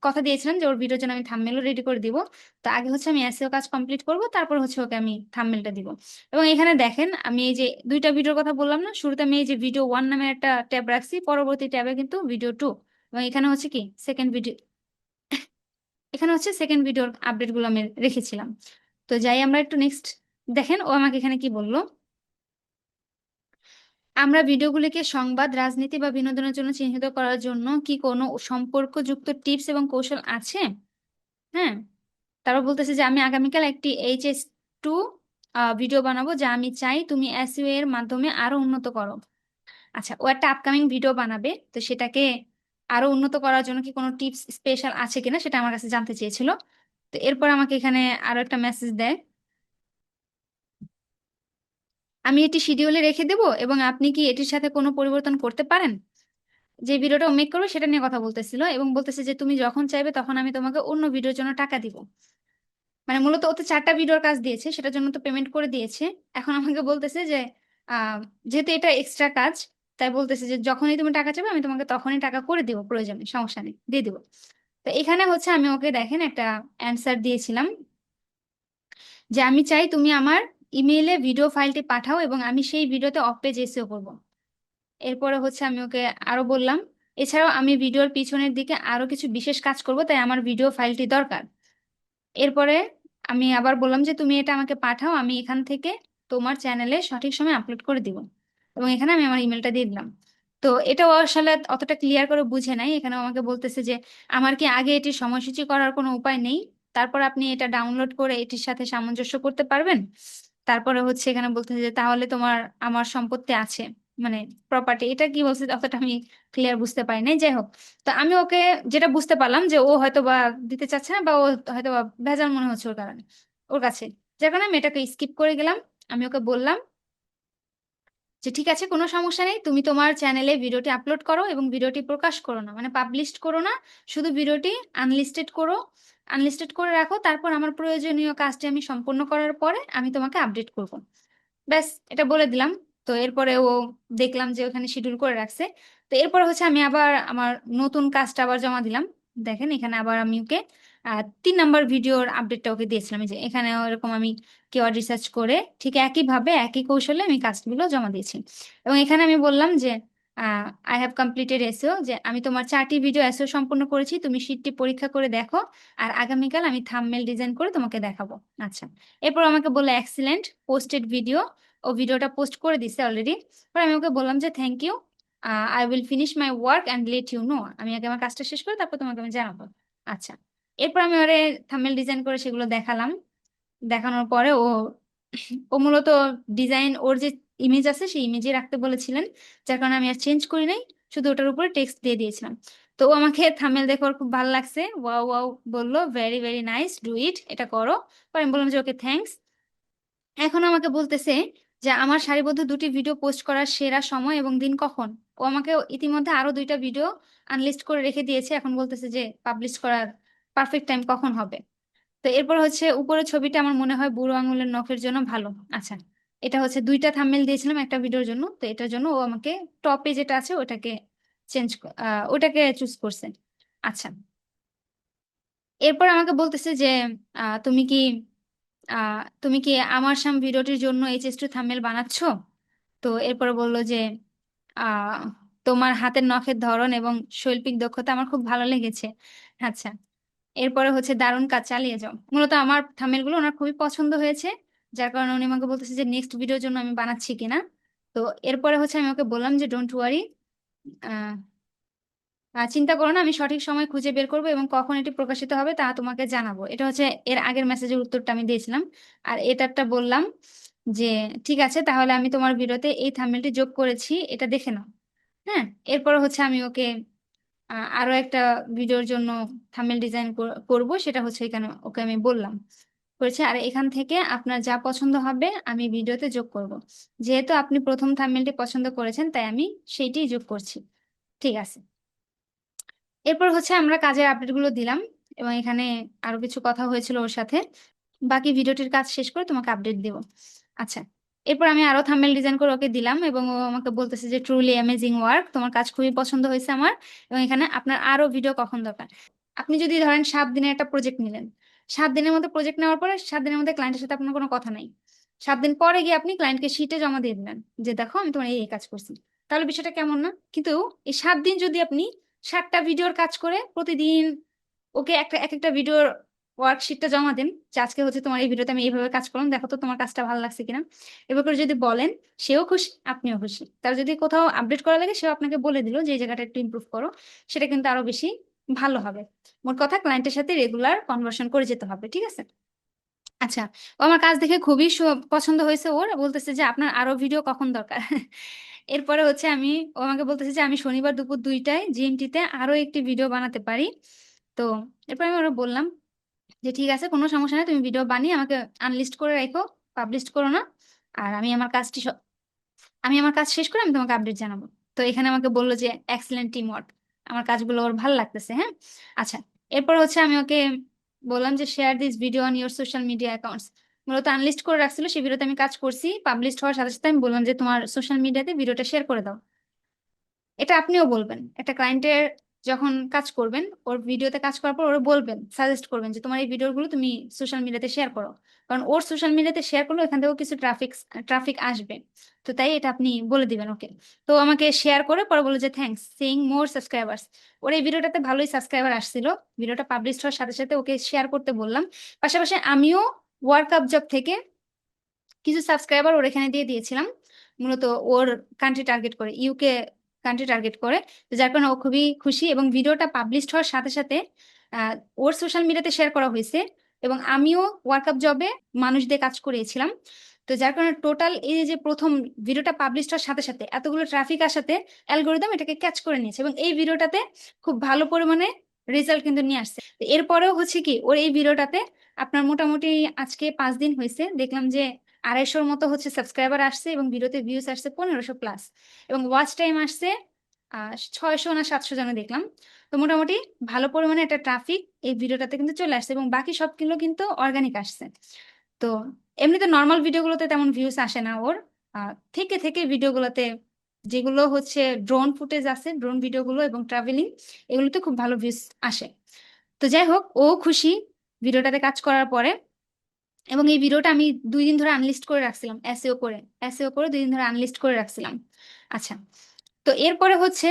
কথা দিয়েছিলাম যে ওর ভিডিওর জন্য আমি থাম্বনেলও রেডি করে দিব, তো আগে হচ্ছে আমি এসইও কাজ কমপ্লিট করব, তারপর হচ্ছে ওকে আমি থাম্বনেলটা দিব। এবং এখানে দেখেন আমি এই যে 2টা ভিডিওর কথা বললাম না, শুরুতে আমি এই যে ভিডিও 1 নামে একটা ট্যাব রাখছি, পরবর্তী ট্যাবে কিন্তু ভিডিও 2, এবং এখানে হচ্ছে কি সেকেন্ড ভিডিও, এখানে হচ্ছে সেকেন্ড ভিডিওর আপডেট গুলো আমি রেখেছিলাম। তো যাই আমরা একটু নেক্সট, দেখেন ও আমাকে এখানে কি বললো। আমরা ভিডিওগুলিকে সংবাদ, রাজনীতি বা বিনোদনের জন্য চিহ্নিত করার জন্য কি কোনো সম্পর্কযুক্ত টিপস এবং কৌশল আছে? হ্যাঁ, তারপর বলতেছে যে আমি আগামীকাল একটি HS2 ভিডিও বানাবো যা আমি চাই তুমি এসইও এর মাধ্যমে আরো উন্নত করো। আচ্ছা, ও একটা আপকামিং ভিডিও বানাবে, তো সেটাকে আরো উন্নত করার জন্য কি কোনো টিপস স্পেশাল আছে কিনা সেটা আমার কাছে জানতে চেয়েছিল। তো এরপর আমাকে এখানে আরো একটা মেসেজ দেয়, আমি এটি শিডিউলে রেখে দেব এবং আপনি কি এটির সাথে কোনো পরিবর্তন করতে পারেন। যে ভিডিওটা মেক করবে সেটা নিয়ে কথা বলতেছিল এবং বলতেছে যে তুমি যখন চাইবে তখন আমি তোমাকে অন্য ভিডিওর জন্য টাকা দিব। মানে মূলত ওতে 4টা ভিডিওর কাজ দিয়েছে, সেটার জন্য তো পেমেন্ট করে দিয়েছে। এখন আমাকে বলতেছে যে আহ যেহেতু এটা এক্সট্রা কাজ, তাই বলতেছে যে যখনই তুমি টাকা চাইবে আমি তোমাকে তখনই টাকা করে দিব, প্রয়োজনে সমস্যা নেই, দিয়ে দিব। তো এখানে হচ্ছে আমি ওকে দেখেন একটা অ্যান্সার দিয়েছিলাম যে আমি চাই তুমি আমার ইমেইলে ভিডিও ফাইলটি পাঠাও এবং আমি সেই ভিডিওতে অফ পেজ এসিও করবো। এরপরে হচ্ছে আমি ওকে আরো বললাম, এছাড়াও আমি ভিডিওর পিছনের দিকে আরো কিছু বিশেষ কাজ করব, তাই আমার ভিডিও ফাইলটি দরকার। এরপরে আমি আবার বললাম যে তুমি এটা আমাকে পাঠাও, আমি এখান থেকে তোমার চ্যানেলে সঠিক সময় আপলোড করে দিব। এবং এখানে আমি আমার ইমেলটা দিয়ে দিলাম। তো এটা ও আসলে অতটা ক্লিয়ার করে বুঝে নাই, এখানে ও আমাকে বলতেছে যে আমার কি আগে এটির সময়সূচি করার কোনো উপায় নেই, তারপর আপনি এটা ডাউনলোড করে এটির সাথে সামঞ্জস্য করতে পারবেন। তারপরে হচ্ছে এখানে বলতেছে যে তাহলে তোমার আমার সম্পত্তি আছে, মানে প্রপার্টি, এটা কি বলছে অতটা আমি ক্লিয়ার বুঝতে পারি নাই। যাই হোক, তো আমি ওকে যেটা বুঝতে পারলাম যে ও হয়তো বা দিতে চাচ্ছে না, বা ও হয়তো বা ভেজাল মনে হচ্ছে ওর কারণে, ওর কাছে, যার কারণে আমি এটাকে স্কিপ করে গেলাম। আমি ওকে বললাম যে ঠিক আছে, কোনো সমস্যা নেই, তুমি তোমার চ্যানেলে ভিডিওটি আপলোড করো এবং ভিডিওটি প্রকাশ করো না, মানে পাবলিশ করো না, শুধু ভিডিওটি আনলিস্টেড করো, আনলিস্টেড করে রাখো। তারপর আমার প্রয়োজনীয় কাজটি আমি সম্পন্ন করার পরে আমি তোমাকে আপডেট করব। ব্যাস, এটা বলে দিলাম। তো এরপরে ও দেখলাম যে ওখানে শিডিউল করে রাখছে। তো এরপরে হচ্ছে আমি আবার আমার নতুন কাজটা আবার জমা দিলাম। দেখেন এখানে আবার আমি ওকে 3 নাম্বার ভিডিওর আপডেটটা ওকে দিয়েছিলাম, এই যে এখানে এরকম আমি কিওয়ার্ড রিসার্চ করে ঠিক একইভাবে একই কৌশলে আমি কাজগুলো জমা দিয়েছি। এবং এখানে আমি বললাম যে আই হ্যাভ কমপ্লিটেড এসইও, যে আমি তোমার 4টি ভিডিও এসইও সম্পূর্ণ করেছি, তুমি শীটটি পরীক্ষা করে দেখো, আর আগামীকাল আমি থাম্বনেল ডিজাইন করে তোমাকে দেখাবো। আচ্ছা, এরপর আমাকে বললো এক্সিলেন্ট, পোস্টেড ভিডিও, ও ভিডিওটা পোস্ট করে দিছে অলরেডি। পরে আমি ওকে বললাম যে thank you, I will finish my work and let you know, আমি আগে আমার কাজটা শেষ করে তারপর তোমাকে আমি জানাবো। আচ্ছা, এরপর আমি ওরে থাম্বনেল ডিজাইন করে সেগুলো দেখালাম। দেখানোর পরে ও ও মূলত ডিজাইন, ওর যে ইমেজ আছে সেই ইমেজে রাখতে বলেছিলেন, যার কারণে আমি আর চেঞ্জ করি নাই, শুধু ওটার উপরে টেক্সট দিয়ে দিয়েছিলাম। তো ও আমাকে থাম্বনেল দেখে ওর খুব ভালো লাগছে, ওয়াও ওয়াও বললো, very very nice, do it, এটা করো। পরে আমি বললাম যে ওকে থ্যাঙ্কস। এখন আমাকে বলতেছে যে আমার সারিবদ্ধ 2টি ভিডিও পোস্ট করার সেরা সময় এবং দিন কখন। ও আমাকে ইতিমধ্যে আরো 2টা ভিডিও আনলিস্ট করে রেখে দিয়েছে, এখন বলতেছে যে পাবলিশ করার পারফেক্ট টাইম কখন হবে। তো এরপর হচ্ছে উপরের ছবিটা আমার মনে হয় বুড়ো আঙুলের নখের জন্য ভালো। আচ্ছা, এটা হচ্ছে 2টা থাম্বনেল দিয়েছিলাম একটা ভিডিওর জন্য, তো এটার জন্য ও আমাকে টপে যেটা আছে ওটাকে চেঞ্জ ওটাকে চুজ করছে। আচ্ছা, এরপর আমাকে বলতেছে যে তুমি কি আমার সাম ভিডিওটির জন্য HS2 থাম্বনেল বানাচ্ছো? তো এরপরে বললো যে আহ তোমার হাতের নখের ধরন এবং শৈল্পিক দক্ষতা আমার খুব ভালো লেগেছে। আচ্ছা, এরপরে হচ্ছে দারুণ কাজ, চালিয়ে যাও। মূলত আমার থাম্বনেল গুলো ওনার খুবই পছন্দ হয়েছে, যার কারণে উনি আমাকে বলতেছে যে নেক্সট ভিডিওর জন্য আমি বানাচ্ছি কিনা। তো এরপরে হচ্ছে আমি ওকে বললাম যে ডোন্ট ওয়ারি, চিন্তা করো না, আমি সঠিক সময় খুঁজে বের করবো এবং কখন এটি প্রকাশিত হবে তা তোমাকে জানাবো। এটা হচ্ছে এর আগের মেসেজের উত্তরটা আমি দিয়েছিলাম। আর এটারটা বললাম যে ঠিক আছে, তাহলে আমি তোমার ভিডিওতে এই থাম্বনেলটি যোগ করেছি, এটা দেখে নাও। হ্যাঁ, এরপর হচ্ছে আমি ওকে আরো একটা ভিডিওর জন্য থাম্বনেল ডিজাইন করব, সেটা হচ্ছে এখানে ওকে আমি বললাম করেছে। আর এখান থেকে আপনার যা পছন্দ হবে আমি ভিডিওতে যোগ করব। যেহেতু আপনি প্রথম থাম্বনেলটি পছন্দ করেছেন তাই আমি সেইটাই যোগ করছি। ঠিক আছে, এরপর হচ্ছে আমরা কাজের আপডেটগুলো দিলাম এবং এখানে আরো কিছু কথা হয়েছিল ওর সাথে। বাকি ভিডিওটির কাজ শেষ করে তোমাকে আপডেট দেব। আচ্ছা, এরপর আমি আরো থাম্বনেল ডিজাইন করে ওকে দিলাম এবং ও আমাকে বলতেছে যে ট্রুলি অ্যামেজিং ওয়ার্ক, তোমার কাজ খুবই পছন্দ হয়েছে আমার, এবং এখানে আপনার আরো ভিডিও কখন দরকার। আপনি যদি ধরেন 7 দিনের একটা প্রজেক্ট নিলেন, 7 দিনের মধ্যে প্রজেক্ট নেওয়ার পরে 7 দিনের মধ্যে ক্লায়েন্টের সাথে আপনার কোনো কথা নাই, 7 দিন পরে গিয়ে আপনি ক্লায়েন্টকে শিটে জমা দিয়ে দিলেন যে দেখো আমি তোমার এই এই কাজ করছি, তাহলে বিষয়টা কেমন না? কিন্তু এই 7 দিন যদি আপনি 7টা ভিডিওর কাজ করে প্রতিদিন ওকে এক একটা ভিডিওর ওয়ার্কশিটটা জমা দেন যে আজকে হচ্ছে তোমার এই ভিডিওতে আমি এইভাবে কাজ করলাম, দেখো তো তোমার কাজটা ভালো লাগছে কিনা, এবার করে যদি বলেন, সেও খুশি আপনিও খুশি। তার যদি কোথাও আপডেট করা লাগে সেও আপনাকে বলে দিল যে এই জায়গাটা একটু ইমপ্রুভ করো, সেটা কিন্তু আরো বেশি ভালো হবে। মোট কথা ক্লায়েন্টের সাথে রেগুলার কনভার্সন করে যেতে হবে, ঠিক আছে? আচ্ছা, ও আমার কাজ দেখে খুবই পছন্দ হয়েছে ওর, বলতেছে যে আপনার আরো ভিডিও কখন দরকার। এরপরে হচ্ছে ও আমাকে বলতেছে যে আমি শনিবার দুপুর 2টায় GMT-তে আরো একটি ভিডিও বানাতে পারি। তো এরপর আমি ওরা বললাম যে ঠিক আছে, কোনো সমস্যা নেই, তুমি ভিডিও বানিয়ে আমাকে আনলিস্ট করে রাখো, পাবলিশ করো না। আর আমি আমার কাজ শেষ করে আমি তোমাকে আপডেট জানাবো। তো এখানে আমাকে বললো যে এক্সেলেন্ট টিম ওয়ার্ক, আমার কাজগুলো ওর ভালো লাগতেছে। হ্যাঁ, আচ্ছা, এরপর হচ্ছে আমি ওকে বললাম যে share this video on your social media accounts. মূলত আনলিস্ট করে রাখছিল, সেই ভিডিওতে আমি কাজ করছি, পাবলিশ হওয়ার সাথে সাথে আমি বললাম যে তোমার সোশ্যাল মিডিয়াতে ভিডিওটা শেয়ার করে দাও। এটা আপনিও বলবেন, একটা ক্লায়েন্টের যখন কাজ করবেন, ওর ভিডিওতে কাজ করার পর ওরা বলবেন, সাজেস্ট করবেন যে তোমার এই ভিডিওগুলো তুমি সোশ্যাল মিডিয়াতে শেয়ার করো, কারণ ওর সোশ্যাল মিডিয়াতে শেয়ার করলে এখান থেকেও কিছু ট্রাফিক আসবে। তো তাই এটা আপনি বলে দিবেন ওকে। তো আমাকে শেয়ার করে পরে বললো যে থ্যাঙ্কস সিইং মোর সাবস্ক্রাইবার্স। ওর এই ভিডিওটাতে ভালোই সাবস্ক্রাইবার আসছিল। ভিডিওটা পাবলিশ হওয়ার সাথে সাথে ওকে শেয়ার করতে বললাম। পাশাপাশি আমিও ওয়ার্ক আপ জব থেকে কিছু সাবস্ক্রাইবার ওর এখানে দিয়ে দিয়েছিলাম, মূলত ওর কান্ট্রি টার্গেট করে, ইউকে কান্ট্রি টার্গেট করে। তো যার কারণে ও খুবই খুশি এবং ভিডিওটা পাবলিশ হওয়ার সাথে সাথে ওর সোশ্যাল মিডিয়াতে শেয়ার করা হয়েছে এবং আমিও ওয়ার্কআপ জবে মানুষদের কাজ করিয়েছিলাম। তো যার কারণে টোটাল এই যে প্রথম ভিডিওটা পাবলিশ হওয়ার সাথে সাথে এতগুলো ট্রাফিক আসাতে অ্যালগোরিদম এটাকে ক্যাচ করে নিয়েছে এবং এই ভিডিওটাতে খুব ভালো পরিমাণে রেজাল্ট কিন্তু নিয়ে আসছে। তো এরপরেও হচ্ছে কি, ওর এই ভিডিওটাতে আপনার মোটামুটি আজকে 5 দিন হয়েছে, দেখলাম যে 250-র মতো হচ্ছে সাবস্ক্রাইবার আসছে এবং ভিডিওতে ভিউজ আসছে 1500+, এবং ওয়াচ টাইম আসছে 600 না 700 জনে দেখলাম। তো মোটামুটি ভালো পরিমাণে একটা ট্রাফিক এই ভিডিওটাতে কিন্তু চলে আসছে এবং বাকি সবগুলো কিন্তু অর্গানিক আসছে। তো এমনিতে নর্মাল ভিডিওগুলোতে তেমন ভিউজ আসে না ওর, থেকে থেকে ভিডিওগুলোতে যেগুলো হচ্ছে ড্রোন ফুটেজ আছে, ড্রোন ভিডিওগুলো এবং ট্রাভেলিং, এগুলোতে খুব ভালো ভিউজ আসে। তো যাই হোক, ও খুশি ভিডিওটাতে কাজ করার পরে। এবং এই ভিডিওটা আমি 2 দিন ধরে আনলিস্ট করে রাখছিলাম, এসইও করে 2 দিন ধরে আনলিস্ট করে রাখছিলাম। আচ্ছা, তো এরপরে হচ্ছে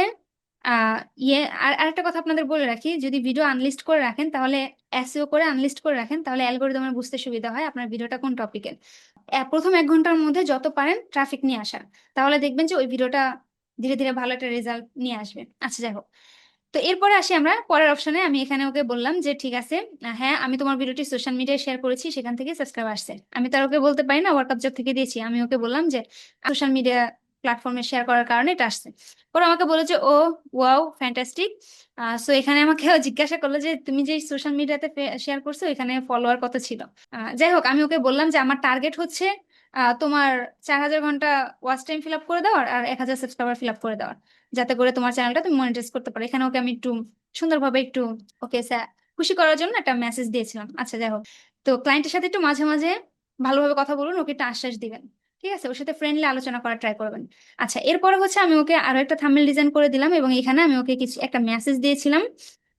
আহ ইয়ে আর আরেকটা কথা আপনাদের বলে রাখি, যদি ভিডিও আনলিস্ট করে রাখেন তাহলে এসইও করে আনলিস্ট করে রাখেন, তাহলে অ্যালগোরিদমের বুঝতে সুবিধা হয় আপনার ভিডিওটা কোন টপিকের। প্রথম 1 ঘন্টার মধ্যে যত পারেন ট্রাফিক নিয়ে আসার, তাহলে দেখবেন যে ওই ভিডিওটা ধীরে ধীরে ভালো একটা রেজাল্ট নিয়ে আসবে। আচ্ছা, যাই হোক, তো এরপরে আসি আমরা পরের অপশনে। আমি এখানে ওকে বললাম যে ঠিক আছে, হ্যাঁ আমি তোমার ভিডিওটি সোশ্যাল মিডিয়ায় শেয়ার করেছি, সেখান থেকে সাবস্ক্রাইব আসছে। আমি তো আর ওকে বলতে পারি না ওয়ার্কআপ জব থেকে দিয়েছি, আমি ওকে বললাম যে সোশ্যাল মিডিয়া প্ল্যাটফর্মে শেয়ার করার কারণে এটা আসছে। পরে আমাকে বলে যে ও ওয়াও ফ্যান্টাস্টিক। সো এখানে আমাকে ও জিজ্ঞাসা করলো যে তুমি যে সোশ্যাল মিডিয়াতে শেয়ার করছো এখানে ফলোয়ার কত ছিল। যাই হোক, আমি ওকে বললাম যে আমার টার্গেট হচ্ছে তোমার 4000 ঘন্টা ওয়াচ টাইম ফিল আপ করে দেওয়ার আর 1000 সাবস্ক্রাইবার ফিল আপ করে দেওয়ার। যাতে করে তোমার চ্যানেলটা তুমি মনিটাইজ করতে পারো। এখানে ওকে আমি একটু সুন্দরভাবে একটু ওকে খুশি করার জন্য একটা মেসেজ দিয়েছিলাম। আচ্ছা, যাই হোক, তো ক্লায়েন্টের সাথে একটু মাঝে মাঝে ভালোভাবে কথা বলুন, ওকে একটু আশ্বাস দিবেন, ঠিক আছে, ওর সাথে ফ্রেন্ডলি আলোচনা করার ট্রাই করবেন। আচ্ছা, এরপরে হচ্ছে আমি ওকে আরো একটা থাম্বনেল ডিজাইন করে দিলাম এবং এখানে আমি ওকে কিছু একটা মেসেজ দিয়েছিলাম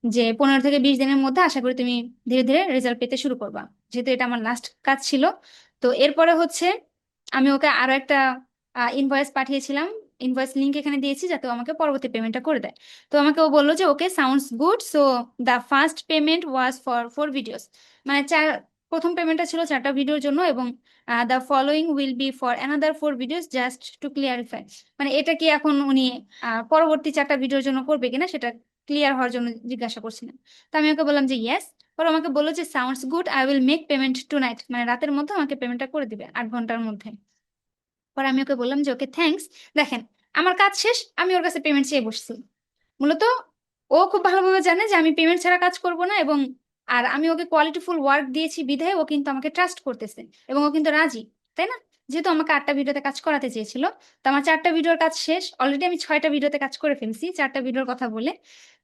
যে 15 থেকে 20 দিনের মধ্যে আশা করি তুমি ধীরে ধীরে রেজাল্ট পেতে শুরু করবা, যেহেতু এটা আমার লাস্ট কাজ ছিল। তো এরপরে হচ্ছে আমি ওকে আরো একটা ইনভয়েস পাঠিয়েছিলাম, ইনভয়েস লিংক এখানে দিয়েছি যাতে ও আমাকে পরবর্তী পেমেন্টটা করে দেয়। তো আমাকে ও বললো যে okay, sounds good, so the first payment was for 4 videos, মানে প্রথম পেমেন্টটা ছিল 4টা ভিডিওর জন্য, এবং the following will be for another 4 videos, just to clarify, মানে এটা কি এখন উনি পরবর্তী 4টা ভিডিওর জন্য করবে কিনা সেটা ক্লিয়ার হওয়ার জন্য জিজ্ঞাসা করছিলেন। তো আমি ওকে বললাম যে ইয়েস। পরে আমাকে বললো যে sounds good, I will make payment tonight, মানে রাতের মধ্যে আমাকে পেমেন্টটা করে দিবে 8 ঘন্টার মধ্যে। পরে আমি ওকে বললাম যে ওকে থ্যাঙ্কস। দেখেন, আমার কাজ শেষ, আমি ওর কাছে পেমেন্ট চেয়ে বসছি। মূলত ও খুব ভালোভাবে জানে যে আমি পেমেন্ট ছাড়া কাজ করব না, এবং আর আমি ওকে কোয়ালিটিফুল ওয়ার্ক দিয়েছি বিধায় ও কিন্তু আমাকে ট্রাস্ট করতেছে এবং ও কিন্তু রাজি, তাই না? যেহেতু আমাকে 8টা ভিডিওতে কাজ করাতে চেয়েছিল, তো আমার 4টা ভিডিওর কাজ শেষ অলরেডি, আমি 6টা ভিডিওতে কাজ করে ফেলছি 4টা ভিডিওর কথা বলে।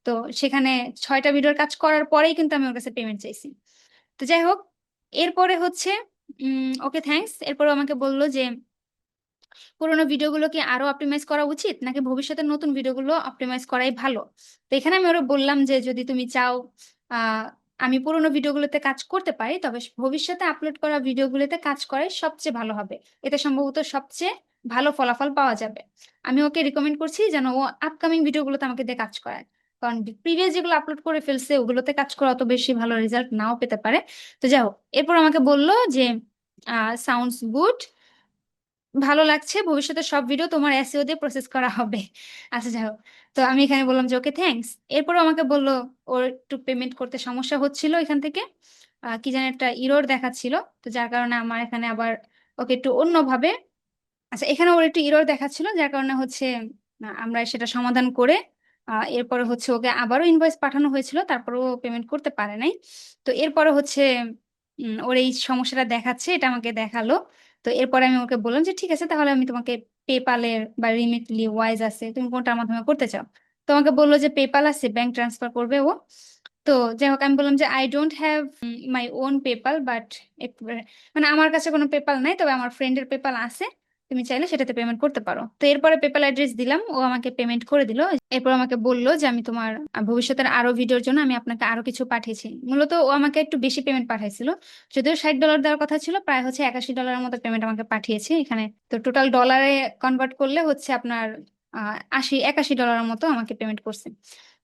তো সেখানে 6টা ভিডিওর কাজ করার পরেই কিন্তু আমি ওর কাছে পেমেন্ট চাইছি। তো যাই হোক, এরপরে হচ্ছে ওকে থ্যাঙ্কস। এরপরে আমাকে বললো যে পুরোনো ভিডিওগুলো কি আরো অপটিমাইজ করা উচিত নাকি ভবিষ্যতে নতুন ভিডিওগুলো অপটিমাইজ করাই ভালো। তো এখানে আমি ওরা বললাম যে যদি তুমি চাও আহ আমি পুরোনো ভিডিওগুলোতে কাজ করতে পারি, তবে ভবিষ্যতে আপলোড করা ভিডিওগুলোতে কাজ করাই সবচেয়ে ভালো হবে, এতে সম্ভবত সবচেয়ে ভালো ফলাফল পাওয়া যাবে। আমি ওকে রিকমেন্ড করছি যেন ও আপকামিং ভিডিওগুলোতে আমাকে দিয়ে কাজ করায়, কারণ প্রিভিয়াস যেগুলো আপলোড করে ফেলছে ওগুলোতে কাজ করা অত বেশি ভালো রেজাল্ট নাও পেতে পারে। তো যাই হোক, এরপর আমাকে বললো যে সাউন্ডস গুড, ভালো লাগছে, ভবিষ্যতে সব ভিডিও তোমার এসইও দিয়ে প্রসেস করা হবে। আচ্ছা, যাই হোক, তো আমি এখানে বললাম যে ওকে থ্যাঙ্কস। এরপর আমাকে বললো ওর একটু পেমেন্ট করতে সমস্যা হচ্ছিল, এখান থেকে কি জানি একটা ইরর দেখাচ্ছিল, তো যার কারণে আমার এখানে আবার ওকে একটু অন্যভাবে, আচ্ছা, এখানে ওর একটু ইরর দেখাচ্ছিল যার কারণে হচ্ছে আমরা সেটা সমাধান করে এরপরে হচ্ছে ওকে আবারও ইনভয়েস পাঠানো হয়েছিল, তারপরেও পেমেন্ট করতে পারে নাই। তো এরপরে হচ্ছে ওর এই সমস্যাটা দেখাচ্ছে, এটা আমাকে দেখালো। তো এরপরে আমি ওকে বললাম যে ঠিক আছে, তাহলে আমি তোমাকে পেপালের বা রিমিটলি ওয়াইজ আছে, তুমি কোনটার মাধ্যমে করতে চাও। তো আমাকে বললো যে পেপাল আছে, ব্যাংক ট্রান্সফার করবে ও। তো যাই হোক, আমি বললাম যে I don't have my own PayPal, but মানে আমার কাছে কোনো পেপাল নাই, তবে আমার ফ্রেন্ডের পেপাল আছে, তুমি চাইলে সেটাতে পেমেন্ট করতে পারো। তো এরপরে পেপাল অ্যাড্রেস দিলাম, ও আমাকে পেমেন্ট করে দিল। এরপর আমাকে বললো যে আমি তোমার ভবিষ্যতের আরো ভিডিওর জন্য আমি আপনাকে আরো কিছু পাঠিয়েছি। মূলত ও আমাকে একটু বেশি পেমেন্ট পাঠাইছিল, যদিও $60 দেওয়ার কথা ছিল, প্রায় হচ্ছে $81 মতো পেমেন্ট আমাকে পাঠিয়েছে এখানে। তো টোটাল ডলারে কনভার্ট করলে হচ্ছে আপনার 81 ডলারের মতো আমাকে পেমেন্ট করছে।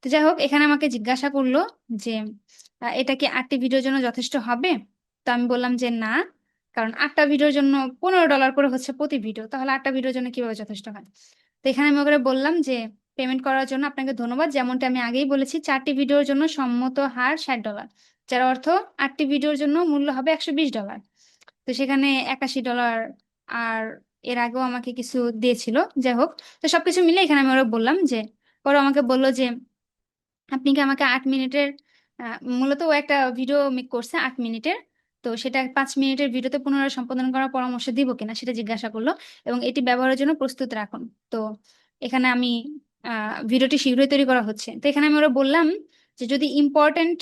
তো যাই হোক, এখানে আমাকে জিজ্ঞাসা করলো যে এটা কি 8টি ভিডিওর জন্য যথেষ্ট হবে। তো আমি বললাম যে না, কারণ 8টা ভিডিওর জন্য $15 করে হচ্ছে প্রতি ভিডিও, তাহলে 8টা ভিডিওর জন্য কিভাবে যথেষ্ট হয়। তো এখানে আমি ওকে বললাম যে পেমেন্ট করার জন্য আপনাকে ধন্যবাদ, যেমনটা আমি আগেই বলেছি 4টি ভিডিওর জন্য সম্মত হার $60, যার অর্থ 8টি ভিডিওর জন্য মূল্য হবে $120। তো সেখানে $81, আর এর আগেও আমাকে কিছু দিয়েছিল। যাই হোক, তো সবকিছু মিলে এখানে আমি ওরা বললাম যে, পরে আমাকে বললো যে আপনি কি আমাকে 8 মিনিটের, মূলত ও একটা ভিডিও মেক করছে 8 মিনিটের, তো সেটা 5 মিনিটের ভিডিওতে পুনরায় সম্পাদন করার পরামর্শ দিব কিনা সেটা জিজ্ঞাসা করলো, এবং এটি ব্যবহারের জন্য প্রস্তুত রাখুন। তো এখানে আমি ভিডিওটি শীঘ্রই তৈরি করা হচ্ছে। তো এখানে আমি ওরা বললাম যে যদি ইম্পর্টেন্ট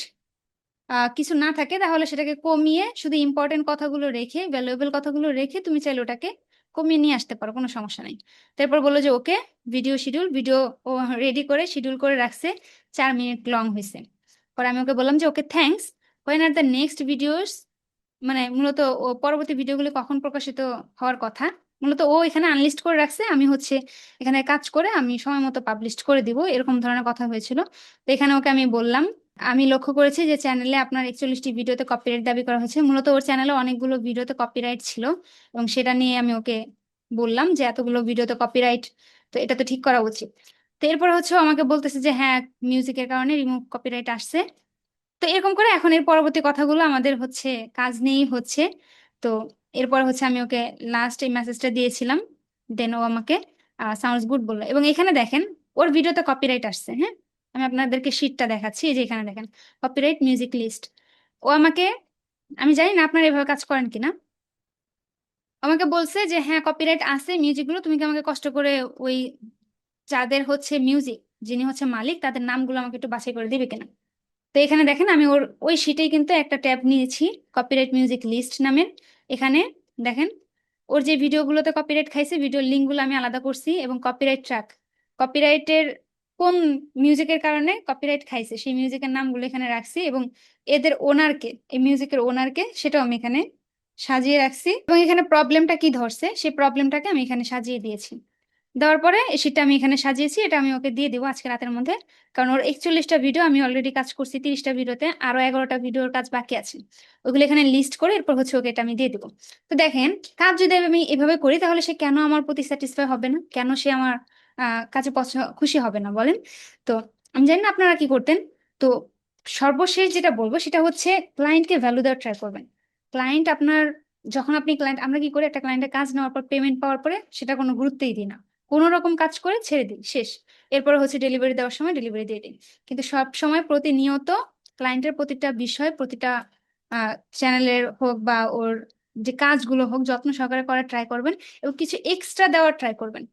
কিছু না থাকে তাহলে সেটাকে কমিয়ে শুধু ইম্পর্টেন্ট কথাগুলো রেখে, ভ্যালুয়েবল কথাগুলো রেখে তুমি চাইলে ওটাকে কমিয়ে নিয়ে আসতে পারো, কোনো সমস্যা নাই। তারপর বললো যে ওকে, ভিডিও ও রেডি করে শিডিউল করে রাখছে, 4 মিনিট লং হয়েছে। পরে আমি ওকে বললাম যে okay thanks, when are the next videos, মানে মূলত ও পরবর্তী ভিডিওগুলো কখন প্রকাশিত হওয়ার কথা, মূলত ও এখানে আনলিস্ট করে রাখছে, আমি হচ্ছে এখানে কাজ করে আমি সময় মতো পাবলিশ করে দিব, এরকম ধরনের কথা হয়েছিল। তো এখানে ওকে আমি বললাম আমি লক্ষ্য করেছি যে চ্যানেলে আপনার 41টি ভিডিওতে কপিরাইট দাবি করা হয়েছে, মূলত ওর চ্যানেলে অনেকগুলো ভিডিওতে কপিরাইট ছিল, এবং সেটা নিয়ে আমি ওকে বললাম যে এতগুলো ভিডিওতে কপিরাইট, তো এটা তো ঠিক করা উচিত। তো এরপর হচ্ছে ও আমাকে বলতেছে যে হ্যাঁ, মিউজিকের কারণে রিমুভ কপিরাইট আসছে। তো এরকম করে এখন এর পরবর্তী কথাগুলো আমাদের হচ্ছে কাজ নিয়েই হচ্ছে। তো এরপর হচ্ছে আমি ওকে লাস্ট এই মেসেজটা দিয়েছিলাম, দেন ও আমাকে সাউন্ডস গুড বললো, এবং এখানে দেখেন ওর ভিডিওতে কপিরাইট আসছে। হ্যাঁ, আমি আপনাদেরকে শিটটা দেখাচ্ছি, এই যে এখানে দেখেন কপিরাইট মিউজিক লিস্ট। ও আমাকে, আমি জানি না আপনারা এভাবে কাজ করেন কিনা, আমাকে বলছে যে হ্যাঁ কপিরাইট আছে মিউজিকগুলো, তুমি কি আমাকে কষ্ট করে ওই যাদের হচ্ছে মিউজিক, যিনি হচ্ছে মালিক, তাদের নামগুলো আমাকে একটু বাছাই করে দিবে কিনা। তো এখানে দেখেন আমি ওর ওই শিটেই কিন্তু একটা ট্যাব নিয়েছি, কপিরাইট মিউজিক লিস্ট নামের। এখানে দেখেন ওর যে ভিডিওগুলোতে কপিরাইট খাইছে ভিডিওর লিঙ্কগুলো আমি আলাদা করছি, এবং কপিরাইট ট্র্যাক, কপিরাইটের কোন মিউজিকের কারণে কপিরাইট খাইছে সেই মিউজিকের নামগুলো এখানে রাখছি, এবং এদের ওনারকে, এই মিউজিকের ওনারকে সেটাও আমি এখানে সাজিয়ে রাখছি, এবং এখানে প্রবলেমটা কি ধরছে সেই প্রবলেমটাকে আমি এখানে সাজিয়ে দিয়েছি। দেওয়ার পরে সেটা আমি এখানে সাজিয়েছি, এটা আমি ওকে দিয়ে দেবো আজকে রাতের মধ্যে। কারণ ওর 41টা ভিডিও আমি অলরেডি কাজ করছি, 30টা ভিডিওতে আরো 11টা ভিডিওর কাজ বাকি আছে। ওগুলো এখানে লিস্ট করে এরপর হচ্ছে ওকে এটা আমি দিয়ে দেবো। তো দেখেন, কাজ যদি আমি এভাবে করি তাহলে সে কেন আমার প্রতি স্যাটিসফাই হবে না, কেন সে আমার কাজে খুশি হবে না বলেন? তো আমি জানি না আপনারা কি করতেন। তো সর্বশেষ যেটা বলবো সেটা হচ্ছে ক্লায়েন্টকে ভ্যালু দেওয়ার ট্রাই করবেন। ক্লায়েন্ট আপনার, যখন আপনি ক্লায়েন্ট, আমরা কি করি, একটা ক্লায়েন্টের কাজ নেওয়ার পর পেমেন্ট পাওয়ার পরে সেটা কোনো গুরুত্বই দিই না, কোনো রকম কাজ করে ছেড়ে দিই, শেষ। এরপরে হচ্ছে ডেলিভারি দেওয়ার সময় ডেলিভারি দিয়ে দিই। কিন্তু সব সময় প্রতিনিয়ত ক্লায়েন্টের প্রতিটা বিষয়, প্রতিটা চ্যানেলের হোক বা ওর যে কাজগুলো হোক যত্ন সহকারে করার ট্রাই করবেন, এবং কিছু এক্সট্রা দেওয়ার ট্রাই করবেন।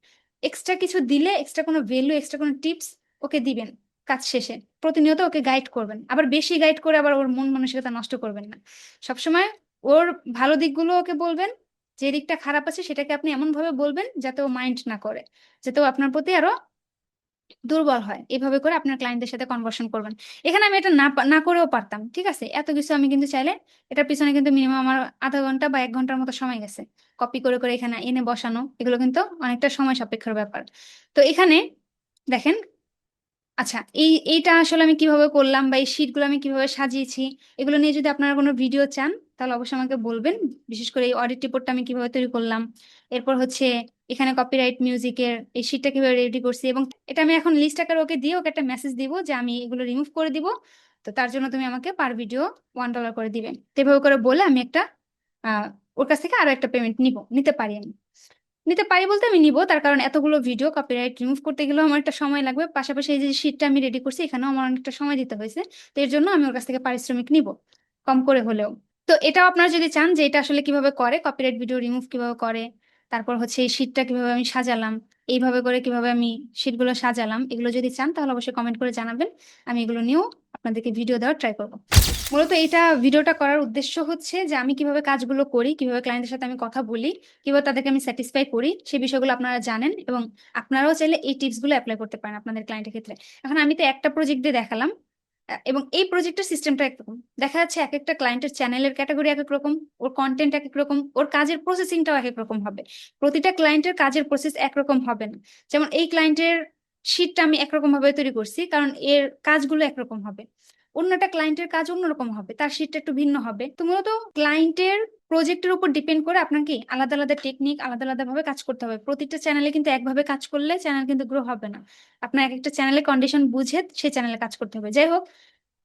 এক্সট্রা কিছু দিলে, এক্সট্রা কোনো ভ্যালু, এক্সট্রা কোনো টিপস ওকে দিবেন কাজ শেষে। প্রতিনিয়ত ওকে গাইড করবেন, আবার বেশি গাইড করে আবার ওর মন মানসিকতা নষ্ট করবেন না। সবসময় ওর ভালো দিকগুলো ওকে বলবেন, যে দিকটা খারাপ আছে সেটাকে আপনি এমন ভাবে বলবেন যাতে ও মাইন্ড না করে, যাতে ও আপনার প্রতি আরো দুর্বল হয়। এভাবে করে আপনার ক্লায়েন্টদের সাথে কনভার্সন করবেন। এখানে আমি এটা না করেও পারতাম, ঠিক আছে, এত কিছু আমি কিন্তু চাইলে, এটার পিছনে কিন্তু মিনিমাম আমার আধা ঘন্টা বা 1 ঘন্টার মতো সময় গেছে। কপি করে করে এখানে এনে বসানো, এগুলো কিন্তু অনেকটা সময় সাপেক্ষের ব্যাপার। তো এখানে দেখেন, আচ্ছা এইটা আসলে আমি কিভাবে করলাম বা এই শিটগুলো আমি কিভাবে সাজিয়েছি, এগুলো নিয়ে যদি আপনারা কোনো ভিডিও চান তাহলে অবশ্যই আমাকে বলবেন। বিশেষ করে এই অডিট রিপোর্টটা আমি কিভাবে তৈরি করলাম, এরপর হচ্ছে এখানে কপিরাইট মিউজিকের এই শিটটা কিভাবে রেডি করছি, এবং এটা আমি এখন লিস্ট আকারে ওকে দিয়ে ওকে একটা মেসেজ দিব যে আমি এগুলো রিমুভ করে দিব, তো তার জন্য তুমি আমাকে পার ভিডিও $1 করে দিবে। তো এভাবে করে বলে আমি একটা আহ ওর কাছ থেকে আরো একটা পেমেন্ট নিতে পারি। আমি নিতে পারি বলতে আমি নিব, তার কারণ এতগুলো ভিডিও কপিরাইট রিমুভ করতে গেলেও আমার একটা সময় লাগবে, পাশাপাশি এই যে শিটটা আমি রেডি করছি এখানেও আমার অনেকটা সময় দিতে হয়েছে। তো এর জন্য আমি ওর কাছ থেকে পারিশ্রমিক নিব, কম করে হলেও। তো এটাও আপনারা যদি চান যে এটা আসলে কিভাবে করে, কপিরাইট ভিডিও রিমুভ কিভাবে করে, তারপর হচ্ছে এই শিটটা কিভাবে আমি সাজালাম, এইভাবে করে কিভাবে আমি শিটগুলো সাজালাম, এগুলো যদি চান তাহলে অবশ্যই কমেন্ট করে জানাবেন। আমি এগুলো নিয়েও আপনাদেরকে ভিডিও দেওয়ার ট্রাই করবো। মূলত এটা ভিডিওটা করার উদ্দেশ্য হচ্ছে যে আমি কিভাবে কাজগুলো করি, কিভাবে ক্লায়েন্টের সাথে আমি কথা বলি, কিভাবে তাদেরকে আমি স্যাটিসফাই করি, সেই বিষয়গুলো আপনারা জানেন, এবং আপনারাও চাইলে এই টিপস গুলো অ্যাপ্লাই করতে পারেন আপনাদের ক্লায়েন্টের ক্ষেত্রে। এখন আমি তো একটা প্রজেক্ট দিয়ে দেখালাম, এবং এই প্রজেক্টের সিস্টেমটা একরকম। দেখা যাচ্ছে এক একটা ক্লায়েন্টের চ্যানেলের ক্যাটাগরি এক এক রকম, ওর কন্টেন্ট এক এক রকম, ওর কাজের প্রসেসিংটাও এক এক রকম হবে। প্রতিটা ক্লায়েন্টের কাজের প্রসেস একরকম হবে না। যেমন এই ক্লায়েন্টের শিটটা আমি একরকম ভাবে তৈরি করছি কারণ এর কাজগুলো একরকম হবে, অন্য একটা ক্লায়েন্টের কাজ অন্যরকম হবে, তার শিটটা একটু ভিন্ন হবে। তো মূলত ক্লায়েন্টের প্রজেক্টের উপর ডিপেন্ড করে আপনাকে আলাদা আলাদা টেকনিক, আলাদা আলাদা ভাবে কাজ করতে হবে। প্রতিটা চ্যানেলে কিন্তু একভাবে কাজ করলে চ্যানেল কিন্তু গ্রো হবে না। আপনার এক একটা চ্যানেলের কন্ডিশন বুঝে সেই চ্যানেলে কাজ করতে হবে। যাই হোক,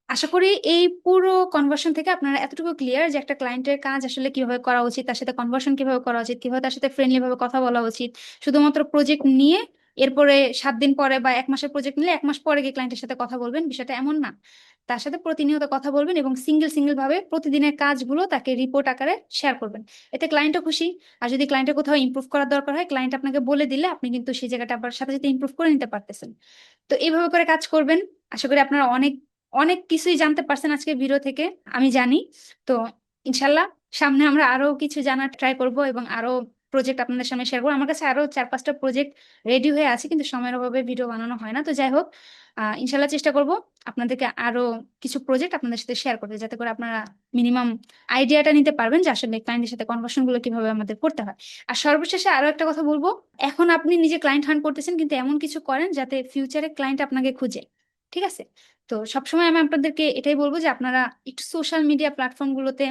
আশা করি এই পুরো কনভার্সন থেকে আপনারা এতটুকু ক্লিয়ার যে একটা ক্লায়েন্টের কাজ আসলে কিভাবে করা উচিত, তার সাথে কনভার্সন কিভাবে করা উচিত, কিভাবে তার সাথে ফ্রেন্ডলি ভাবে কথা বলা উচিত। শুধুমাত্র প্রজেক্ট নিয়ে এরপরে 7 দিন পরে বা 1 মাসের প্রজেক্ট নিলে 1 মাস পরে গিয়ে ক্লায়েন্টের সাথে কথা বলবেন, বিষয়টা এমন না। তার সাথে প্রতিনিয়ত কথা বলবেন এবং সিঙ্গেল সিঙ্গেল ভাবে প্রতিদিনের কাজগুলো তাকে রিপোর্ট আকারে শেয়ার করবেন। এতে ক্লায়েন্টও খুশি। আর যদি ক্লায়েন্টের কোথাও ইমপ্রুভ করার দরকার হয়, ক্লায়েন্ট আপনাকে বলে দিলে আপনি কিন্তু সেই জায়গাটা আবার সাথে সাথে ইমপ্রুভ করে নিতে পারতেছেন। তো এইভাবে করে কাজ করবেন। আশা করি আপনারা অনেক অনেক কিছুই জানতে পারছেন আজকে ভিডিও থেকে, আমি জানি। তো ইনশাল্লাহ সামনে আমরা আরো কিছু জানার ট্রাই করব এবং আরো প্রজেক্ট আপনাদের সামনে শেয়ার করবো। আমার কাছে আরো 4-5টা প্রজেক্ট রেডি হয়ে আছে, কিন্তু সময়ের অভাবে ভিডিও বানানো হয় না। তো যাই হোক, ইনশাল্লাহ চেষ্টা করব আপনাদেরকে আরো কিছু প্রজেক্ট আপনাদের সাথে শেয়ার করতে, যাতে করে আপনারা মিনিমাম আইডিয়াটা নিতে পারবেন যে আসলে ক্লায়েন্টের সাথে কনভার্সন গুলো কিভাবে আমাদের করতে হয়। আর সর্বশেষে আরো একটা কথা বলবো, এখন আপনি নিজে ক্লায়েন্ট হান্ট করতেছেন, কিন্তু এমন কিছু করেন যাতে ফিউচারে ক্লায়েন্ট আপনাকে খুঁজে, ঠিক আছে? তো সবসময় আমি আপনাদেরকে এটাই বলবো যে আপনারা একটু সোশ্যাল মিডিয়া প্ল্যাটফর্ম গুলোতে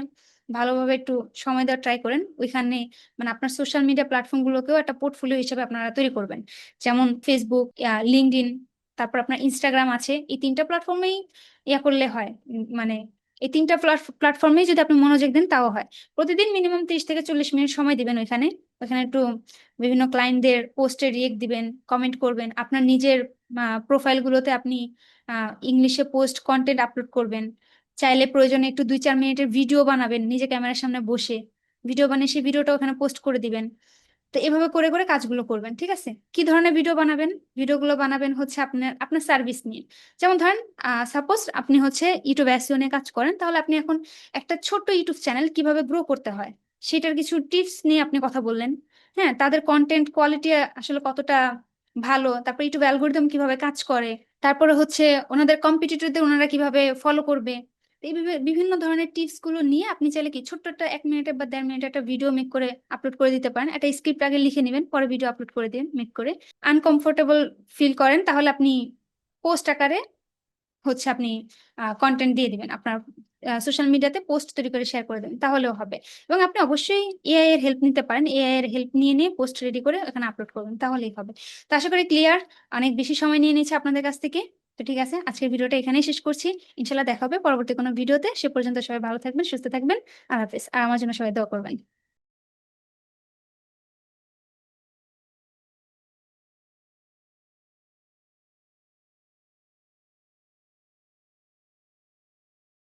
ভালোভাবে একটু সময় দেওয়ার ট্রাই করেন। ওইখানে মানে আপনার সোশ্যাল মিডিয়া প্ল্যাটফর্ম গুলোকেও একটা পোর্টফোলিও হিসেবে আপনারা তৈরি করবেন। যেমন ফেসবুক, লিঙ্কডইন, তারপর আপনার ইনস্টাগ্রাম আছে, এই 3টা প্ল্যাটফর্মেই করলে হয়। মানে এই 3টা প্ল্যাটফর্মেই যদি আপনি মনোযোগ দেন তাও হয়। প্রতিদিন মিনিমাম 30 থেকে 40 মিনিট সময় দিবেন ওইখানে। ওখানে একটু বিভিন্ন ক্লায়েন্টদের পোস্টে রিয়েক্ট দিবেন, কমেন্ট করবেন। আপনার নিজের প্রোফাইল গুলোতে আপনি ইংলিশে পোস্ট কন্টেন্ট আপলোড করবেন। চাইলে প্রয়োজনে একটু 2-4 মিনিটের ভিডিও বানাবেন নিজে ক্যামেরার সামনে বসে, ভিডিও বানিয়ে সেই ভিডিওটা ওখানে পোস্ট করে দিবেন। তো এভাবে করে করে কাজগুলো করবেন, ঠিক আছে? কি ধরনের ভিডিও বানাবেন? ভিডিওগুলো বানাবেন হচ্ছে আপনার আপনার সার্ভিস নিয়ে। যেমন ধরেন সাপোজ আপনি হচ্ছে ইউটিউব এসইও নিয়ে কাজ করেন, তাহলে আপনি এখন একটা ছোট্ট ইউটিউব চ্যানেল কিভাবে গ্রো করতে হয় সেটার কিছু টিপস নিয়ে আপনি কথা বললেন। হ্যাঁ, তাদের কন্টেন্ট কোয়ালিটি আসলে কতটা ভালো, তারপর ইউটিউব অ্যালগোরিদম কিভাবে কাজ করে, তারপরে হচ্ছে ওনাদের কম্পিটিটরদের ওনারা কিভাবে ফলো করবে। তো এই বিভিন্ন ধরনের টিপস গুলো নিয়ে আপনি চাইলে কি ছোট্ট একটা 1 মিনিটের বা 1.5 মিনিটের একটা ভিডিও মেক করে আপলোড করে দিতে পারেন। একটা স্ক্রিপ্ট আগে লিখে নেবেন, পরে ভিডিও আপলোড করে দিন মেক করে। আনকমফোর্টেবল ফিল করেন তাহলে আপনি পোস্ট আকারে হচ্ছে আপনি কন্টেন্ট দিয়ে দিবেন, আপনার সোশ্যাল মিডিয়াতে পোস্ট তৈরি করে শেয়ার করে দেবেন, তাহলেও হবে। এবং আপনি অবশ্যই এআই এর হেল্প নিতে পারেন, এআই এর হেল্প নিয়ে নিয়ে পোস্ট রেডি করে এখানে আপলোড করবেন, তাহলেই হবে। তো আশা করি ক্লিয়ার। অনেক বেশি সময় নিয়ে নিচ্ছে আপনাদের কাছ থেকে। তো ঠিক আছে, আজকের ভিডিওটা এখানেই শেষ করছি। ইনশাল্লাহ দেখা হবে পরবর্তী কোনো ভিডিওতে। সে পর্যন্ত সবাই ভালো থাকবেন, সুস্থ থাকবেন। আল্লাহ হাফেজ। আর আমার জন্য সবাই দোয়া করবেন।